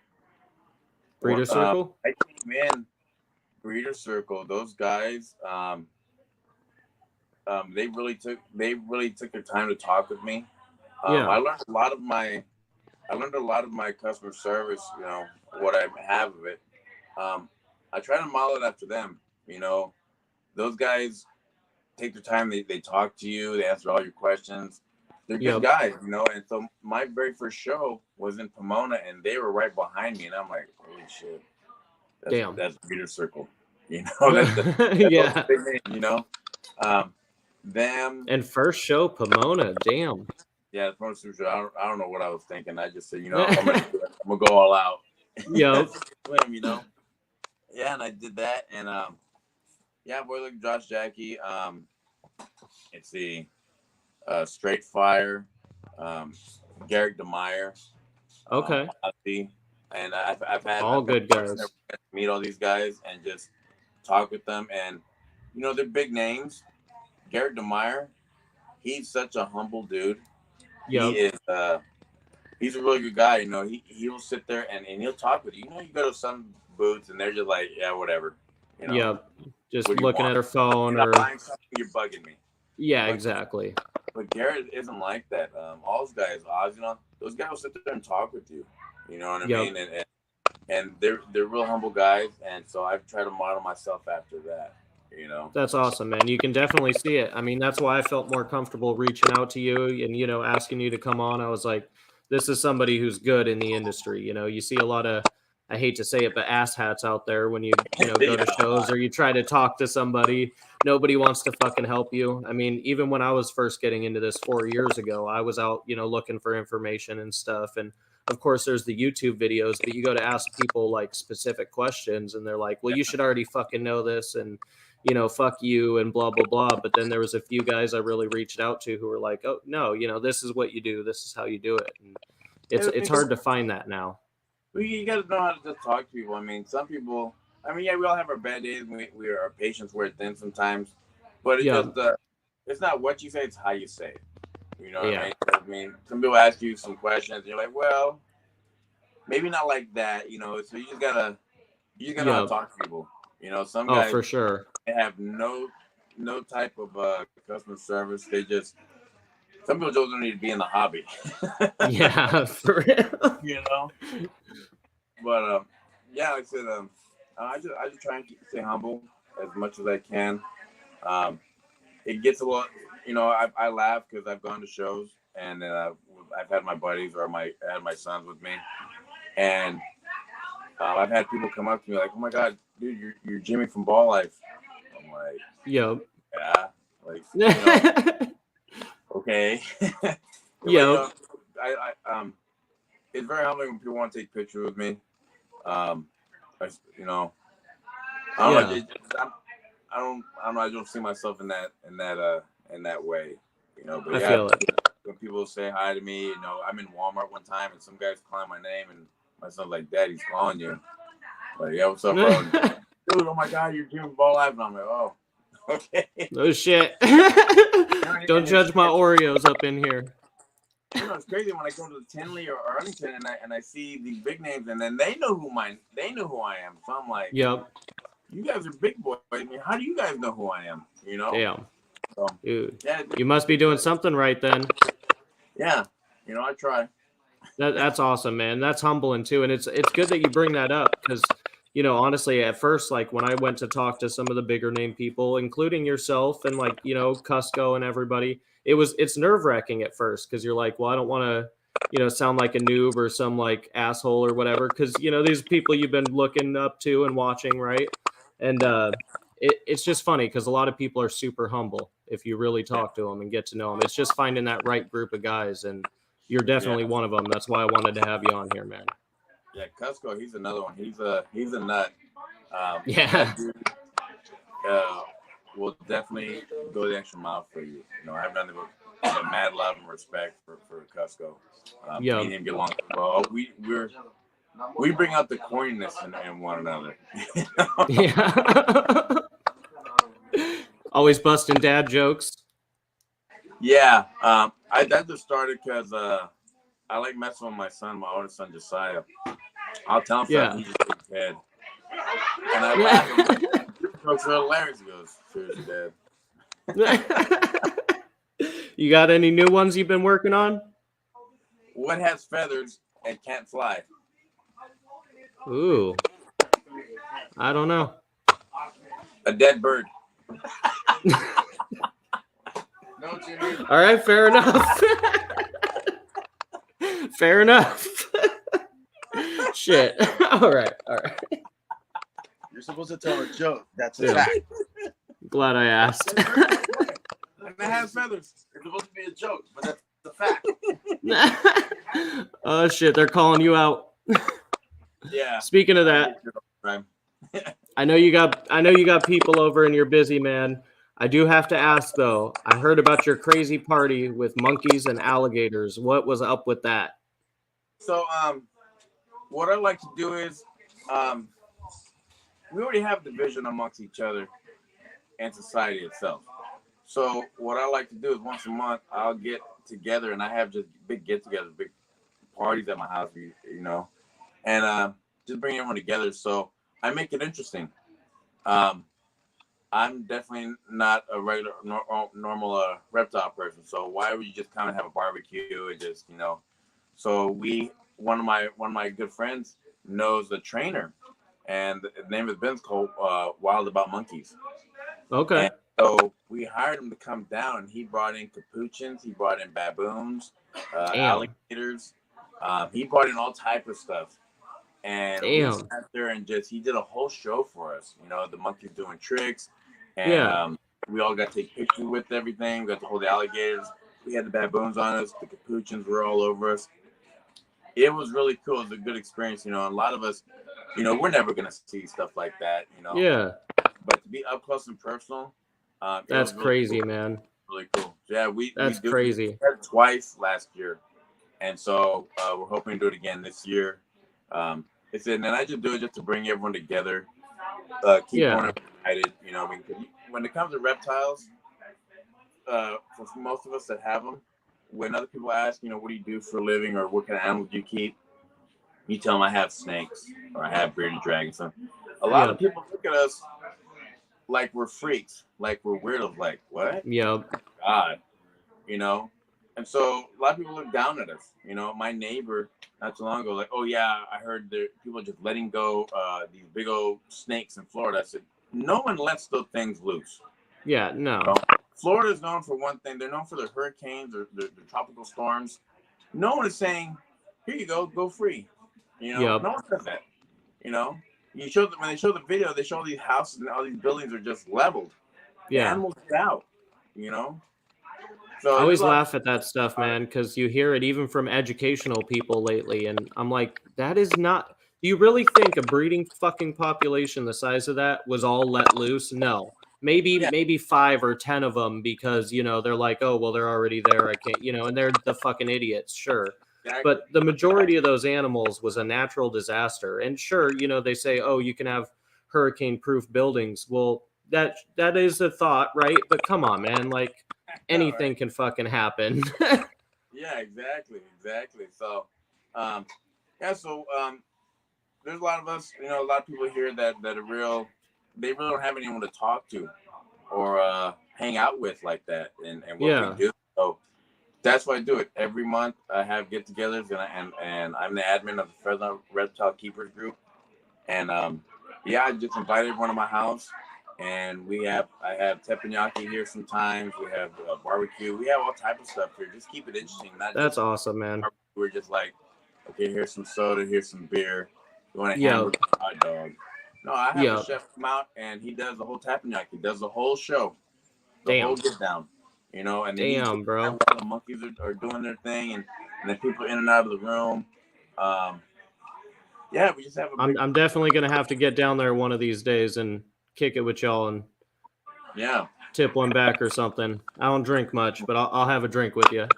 Speaker 1: Breeder Circle?
Speaker 2: I came in Breeder Circle. Those guys, they really took their time to talk with me. I learned a lot of my customer service. What I have of it. I try to model it after them. Those guys take their time. They talk to you. They answer all your questions. They're good guys, And so my very first show was in Pomona, and they were right behind me, and I'm like, holy shit, that's Breeder Circle, That's
Speaker 1: yeah.
Speaker 2: big name, them.
Speaker 3: And first show Pomona, damn.
Speaker 2: Yeah, the first show. I don't know what I was thinking. I just said, I'm gonna go all out.
Speaker 1: Yep.
Speaker 2: Swim, Yeah, and I did that, and boy, look, Josh, Jackie. Let's see, Straight Fire, Garrick DeMeyer.
Speaker 1: Okay.
Speaker 2: And I've had
Speaker 1: all good guys.
Speaker 2: Meet all these guys and just talk with them, and they're big names. Garrick DeMeyer, he's such a humble dude. Yep. he's a really good guy. You know, he will sit there and he'll talk with you. You know, you go to some booths and they're just like, yeah, whatever. You know,
Speaker 1: Yep. Just
Speaker 2: what do you
Speaker 1: looking
Speaker 2: want?
Speaker 1: at her phone
Speaker 2: You're
Speaker 1: or
Speaker 2: not buying something, you're bugging me.
Speaker 1: yeah,
Speaker 2: But
Speaker 1: exactly.
Speaker 2: Garrett isn't like that. All those guys, Oz, you know, those guys will sit there and talk with you. You know what I
Speaker 1: Yep.
Speaker 2: mean? And they're real humble guys, and so I've tried to model myself after that. You know.
Speaker 1: That's awesome, man. You can definitely see it. I mean, that's why I felt more comfortable reaching out to you and, you know, asking you to come on. I was like, this is somebody who's good in the industry. You know, you see a lot of, I hate to say it, but asshats out there when you know, go to shows or you try to talk to somebody. Nobody wants to fucking help you. I mean, even when I was first getting into this 4 years ago, I was out, you know, looking for information and stuff. And of course, there's the YouTube videos, but you go to ask people like specific questions and they're like, well, you should already fucking know this. And, you know, fuck you and blah, blah, blah. But then there was a few guys I really reached out to who were like, oh, no, you know, this is what you do. This is how you do it. And it's hard to find that now.
Speaker 2: You got to know how to just talk to people. I mean, some people, I mean, yeah, we all have our bad days. Our patience wear thin sometimes. But it's
Speaker 1: Yeah.
Speaker 2: just, it's not what you say, it's how you say it. You know what
Speaker 1: Yeah.
Speaker 2: I mean? I mean, some people ask you some questions, and you're like, well, maybe not like that, you know. So you just gotta know how to talk to people. You know, some
Speaker 1: Oh,
Speaker 2: guys
Speaker 1: for sure.
Speaker 2: they have no type of customer service. They just some people just don't need to be in the hobby.
Speaker 1: Yeah, for real.
Speaker 2: You know. But yeah, like I said, I just try and stay humble as much as I can. It gets a lot, you know. I laugh because I've gone to shows and I've had my buddies or I had my sons with me, and I've had people come up to me like, "Oh my God, dude, you're Jimmy from Ball Life." I'm like,
Speaker 1: Yep.
Speaker 2: "Yeah, like, you know, okay." But, you know, it's very humbling when people want to take pictures with me. You know, I don't know. I don't know. I don't see myself in that way. You know, but
Speaker 1: I
Speaker 2: yeah,
Speaker 1: feel it.
Speaker 2: when people say hi to me, you know, I'm in Walmart one time and some guy's calling my name and my son's like, "Dad, he's calling you." Like, "Yeah, what's up, bro?" Dude, oh my God, you're Jimmy Ball Live, and I'm like, "Oh, okay."
Speaker 1: Oh shit! Don't judge my Oreos up in here.
Speaker 2: You know, it's crazy when I go to Tinley or Arlington and I see these big names, and then they know who I am. So I'm like,
Speaker 1: "Yep,
Speaker 2: you guys are big boys. I mean, how do you guys know who I am? You know?"
Speaker 1: Damn,
Speaker 2: so,
Speaker 1: dude,
Speaker 2: yeah,
Speaker 1: you must be doing something right then."
Speaker 2: Yeah, you know, I try.
Speaker 1: That's awesome, man. That's humbling too, and it's good that you bring that up because, you know, honestly, at first, like when I went to talk to some of the bigger name people, including yourself and like, you know, Cusco and everybody, it's nerve-wracking at first because you're like, well, I don't want to, you know, sound like a noob or some like asshole or whatever because, you know, these people you've been looking up to and watching, right? And it's just funny because a lot of people are super humble if you really talk to them and get to know them. It's just finding that right group of guys, and you're definitely one of them. That's why I wanted to have you on here, man.
Speaker 2: Yeah, Cusco, he's another one. He's a nut.
Speaker 1: Yeah.
Speaker 2: That dude, will definitely go the extra mile for you. You know, I have nothing but mad love and respect for Cusco. Me and him get along well. We bring out the corniness in one another.
Speaker 1: Yeah. Always busting dad jokes.
Speaker 2: Yeah, that just started because I like messing with my son, my oldest son Josiah. I'll tell him something, he just shakes his head, and I laugh. I'm like, "Your jokes are hilarious." He goes, "Seriously, Dad."
Speaker 1: You got any new ones you've been working on?
Speaker 2: What has feathers and can't fly?
Speaker 1: Ooh, I don't know.
Speaker 2: A dead bird.
Speaker 4: No, Jimmy.
Speaker 1: All right, fair enough. Fair enough. Shit. All right.
Speaker 4: You're supposed to tell a joke. That's a
Speaker 1: Yeah.
Speaker 4: fact.
Speaker 1: Glad I asked.
Speaker 2: And it has feathers.
Speaker 4: It's supposed to be a joke, but that's a fact.
Speaker 1: Oh shit, they're calling you out.
Speaker 2: Yeah.
Speaker 1: Speaking of that, I know you got people over and you're busy, man. I do have to ask though. I heard about your crazy party with monkeys and alligators. What was up with that?
Speaker 2: So, what I like to do is, we already have division amongst each other and society itself. So, what I like to do is once a month, I'll get together and I have just big get-togethers, big parties at my house, and just bring everyone together. So I make it interesting. I'm definitely not a regular normal reptile person. So why would you just kind of have a barbecue and just So one of my good friends knows a trainer, and the name of the business called Wild About Monkeys.
Speaker 1: Okay.
Speaker 2: And so we hired him to come down, and he brought in capuchins, he brought in baboons, alligators, he brought in all type of stuff. And we sat there and he did a whole show for us. The monkeys doing tricks, and we all got to take pictures with everything. We got to hold the alligators. We had the baboons on us. The capuchins were all over us. It was really cool. It was a good experience. A lot of us, we're never gonna see stuff like that.
Speaker 1: Yeah.
Speaker 2: But to be up close and personal,
Speaker 1: that's
Speaker 2: really
Speaker 1: crazy,
Speaker 2: cool.
Speaker 1: man.
Speaker 2: Really cool. Yeah,
Speaker 1: that's crazy.
Speaker 2: We did it twice last year, and so we're hoping to do it again this year. And I just do it just to bring everyone together, keep everyone united. When it comes to reptiles, for most of us that have them, when other people ask, what do you do for a living, or what kind of animals do you keep? You tell them I have snakes, or I have bearded dragons. So a lot of people look at us like we're freaks, like we're weirdos, like what? God, And so a lot of people look down at us. My neighbor not too long ago, like, oh yeah, I heard that people are just letting go these big old snakes in Florida. I said, no one lets those things loose.
Speaker 1: Yeah, no.
Speaker 2: Florida is known for one thing. They're known for their hurricanes or their tropical storms. No one is saying, here you go free. No one does that. You show them when they show the video, they show these houses and all these buildings are just leveled. The animals get out. So
Speaker 1: I always laugh at that stuff, man, because you hear it even from educational people lately, and I'm like, that is not. Do you really think a breeding fucking population the size of that was all let loose? No. Maybe 5 or 10 of them because, they're like, oh, well, they're already there. I can't, and they're the fucking idiots. Sure.
Speaker 2: Exactly.
Speaker 1: But the majority of those animals was a natural disaster. And sure, they say, oh, you can have hurricane-proof buildings. Well, that is a thought, right? But come on, man. Like, anything can fucking happen.
Speaker 2: Yeah, exactly. So, there's a lot of us, a lot of people here that are they really don't have anyone to talk to or hang out with like that, and what we do. So that's why I do it every month. I have get-togethers, and I'm the admin of the Fresno Reptile Keepers group, and I just invited everyone to my house, and I have teppanyaki here sometimes. We have barbecue. We have all type of stuff here. Just keep it interesting.
Speaker 1: That's awesome, man.
Speaker 2: We're just like, okay, here's some soda, here's some beer. You want a hamburger, hot dog? No, I have a chef come out, and he does the whole teppanyaki. He does the whole show, the whole get down. And
Speaker 1: damn, bro.
Speaker 2: While the monkeys are doing their thing, and then people in and out of the room. We just have
Speaker 1: I'm definitely gonna have to get down there one of these days and kick it with y'all and tip one back or something. I don't drink much, but I'll have a drink with you.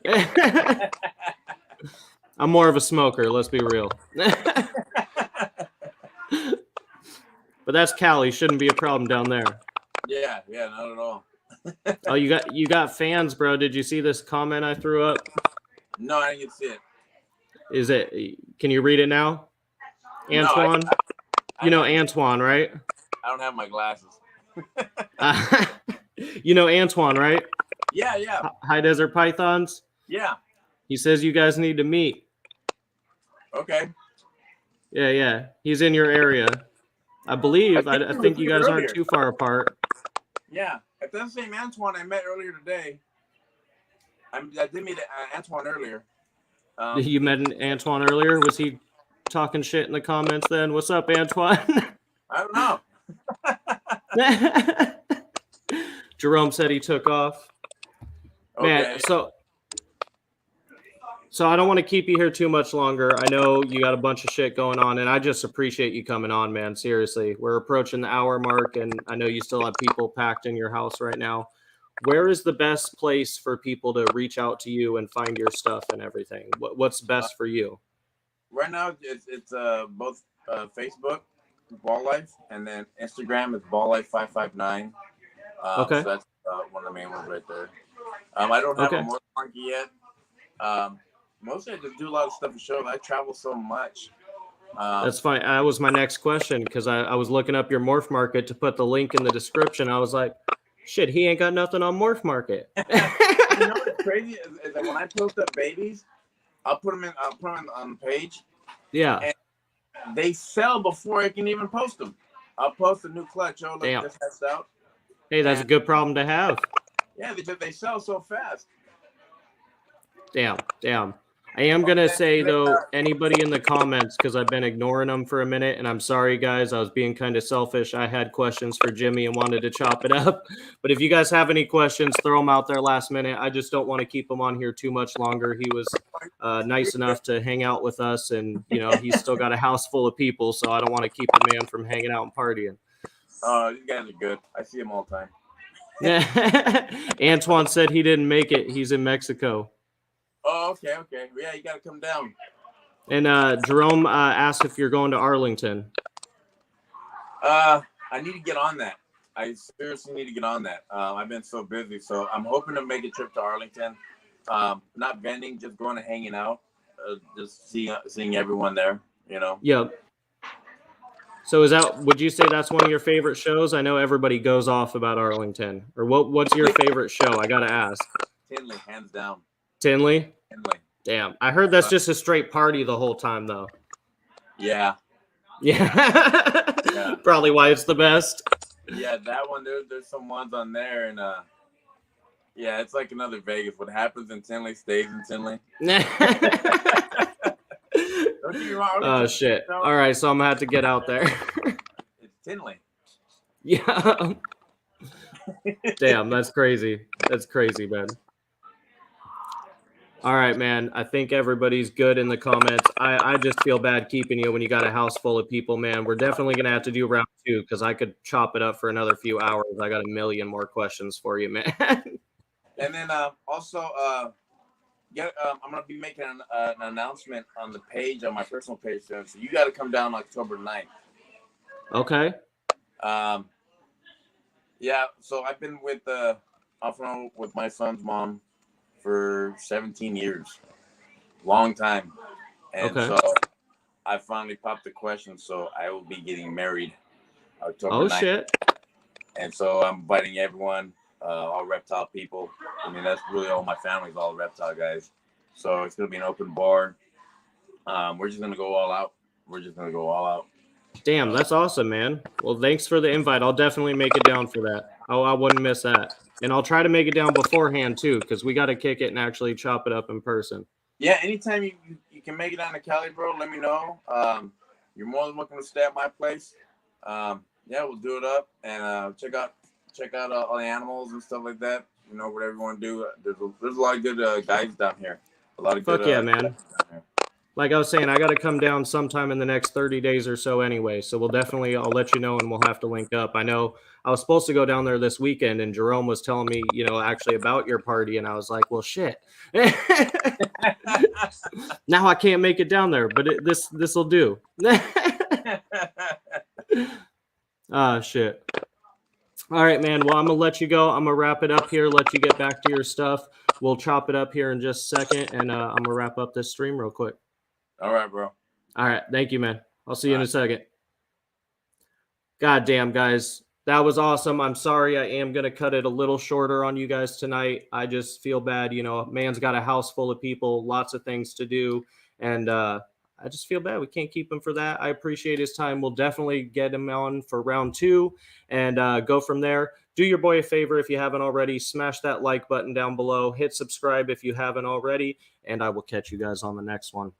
Speaker 1: I'm more of a smoker, let's be real. But that's Cali, shouldn't be a problem down there.
Speaker 2: Yeah, not at all.
Speaker 1: Oh, you got fans, bro. Did you see this comment I threw up?
Speaker 2: No, I didn't see it.
Speaker 1: Is it? Can you read it now? Antoine?
Speaker 2: No,
Speaker 1: Antoine, right?
Speaker 2: I don't have my glasses.
Speaker 1: Antoine, right?
Speaker 2: Yeah.
Speaker 1: High Desert Pythons?
Speaker 2: Yeah.
Speaker 1: He says you guys need to meet.
Speaker 2: Okay.
Speaker 1: Yeah. He's in your area. I believe. I think you guys aren't too far apart.
Speaker 2: Yeah. If that's the same Antoine I met earlier today, I did meet Antoine earlier.
Speaker 1: You met Antoine earlier? Was he talking shit in the comments then? What's up, Antoine?
Speaker 2: I don't know.
Speaker 1: Jerome said he took off.
Speaker 2: Okay.
Speaker 1: Man, so I don't want to keep you here too much longer. I know you got a bunch of shit going on, and I just appreciate you coming on, man. Seriously, we're approaching the hour mark, and I know you still have people packed in your house right now. Where is the best place for people to reach out to you and find your stuff and everything? What's best for you?
Speaker 2: Right now, it's both Facebook, Ball Life, and then Instagram is Ball Life 559.
Speaker 1: Okay.
Speaker 2: So that's one of the main ones right there. I don't have a motor monkey yet. Mostly I just do a lot of stuff for shows. I travel so much.
Speaker 1: That's fine. That was my next question because I was looking up your Morph Market to put the link in the description. I was like, shit, he ain't got nothing on Morph Market.
Speaker 2: You know what's crazy is that when I post up babies, I'll put them on the page.
Speaker 1: Yeah.
Speaker 2: And they sell before I can even post them. I'll post a new clutch. Oh, look,
Speaker 1: Damn.
Speaker 2: this has out.
Speaker 1: Hey, that's a good problem to have.
Speaker 2: Yeah, they sell so fast.
Speaker 1: Damn. I am going to say, though, anybody in the comments, because I've been ignoring them for a minute, and I'm sorry, guys. I was being kind of selfish. I had questions for Jimmy and wanted to chop it up. But if you guys have any questions, throw them out there last minute. I just don't want to keep him on here too much longer. He was nice enough to hang out with us, and, you know, he's still got a house full of people, so I don't want to keep the man from hanging out and partying.
Speaker 2: Oh, these guys are good. I see them all the time.
Speaker 1: Antoine said he didn't make it. He's in Mexico.
Speaker 2: Oh, okay. Yeah, you got to come down.
Speaker 1: And Jerome asked if you're going to Arlington.
Speaker 2: I need to get on that. I seriously need to get on that. I've been so busy, so I'm hoping to make a trip to Arlington. Not vending, just going and hanging out, just seeing everyone there. You know.
Speaker 1: Yep. So would you say that's one of your favorite shows? I know everybody goes off about Arlington. Or what's your favorite show? I gotta ask.
Speaker 2: Tinley, hands down.
Speaker 1: Tinley?
Speaker 2: Tinley.
Speaker 1: Damn. I heard that's just a straight party the whole time, though.
Speaker 2: Yeah.
Speaker 1: Yeah. Probably why it's the best.
Speaker 2: Yeah, that one. There's some ones on there, and yeah, it's like another Vegas. What happens in Tinley stays in Tinley. Don't get me wrong.
Speaker 1: Oh shit! All right, so I'm gonna have to get out there.
Speaker 2: It's Tinley.
Speaker 1: Yeah. Damn, that's crazy. That's crazy, man. All right, man. I think everybody's good in the comments. I just feel bad keeping you when you got a house full of people, man. We're definitely going to have to do round 2 because I could chop it up for another few hours. I got a million more questions for you, man.
Speaker 2: And then also, I'm going to be making an announcement on the page, on my personal page soon. So you got to come down October 9th.
Speaker 1: Okay.
Speaker 2: Yeah, so I've been with my son's mom for 17 years, long time, and so I finally popped the question. So I will be getting married October 9th. Oh shit! And so I'm inviting everyone, all reptile people. I mean, that's really all my family's all reptile guys. So it's gonna be an open bar. We're just gonna go all out.
Speaker 1: Damn, that's awesome, man. Well, thanks for the invite. I'll definitely make it down for that. I wouldn't miss that. And I'll try to make it down beforehand, too, because we got to kick it and actually chop it up in person.
Speaker 2: Yeah, anytime you can make it down to Cali, bro, let me know. You're more than welcome to stay at my place. Yeah, we'll do it up and check out all the animals and stuff like that. You know, whatever you want to do. There's a lot of good guides down here. A lot of good.
Speaker 1: Fuck yeah, man. Like I was saying, I got to come down sometime in the next 30 days or so anyway. So I'll let you know and we'll have to link up. I know I was supposed to go down there this weekend and Jerome was telling me, actually about your party. And I was like, well, shit. Now I can't make it down there, but this will do. Shit. All right, man. Well, I'm going to let you go. I'm going to wrap it up here, let you get back to your stuff. We'll chop it up here in just a second. And I'm going to wrap up this stream real quick.
Speaker 2: All right, bro.
Speaker 1: All right. Thank you, man. I'll see you in a second. God damn, guys. That was awesome. I'm sorry. I am going to cut it a little shorter on you guys tonight. I just feel bad. Man's got a house full of people, lots of things to do. And I just feel bad. We can't keep him for that. I appreciate his time. We'll definitely get him on for round 2 and go from there. Do your boy a favor if you haven't already. Smash that like button down below. Hit subscribe if you haven't already. And I will catch you guys on the next one.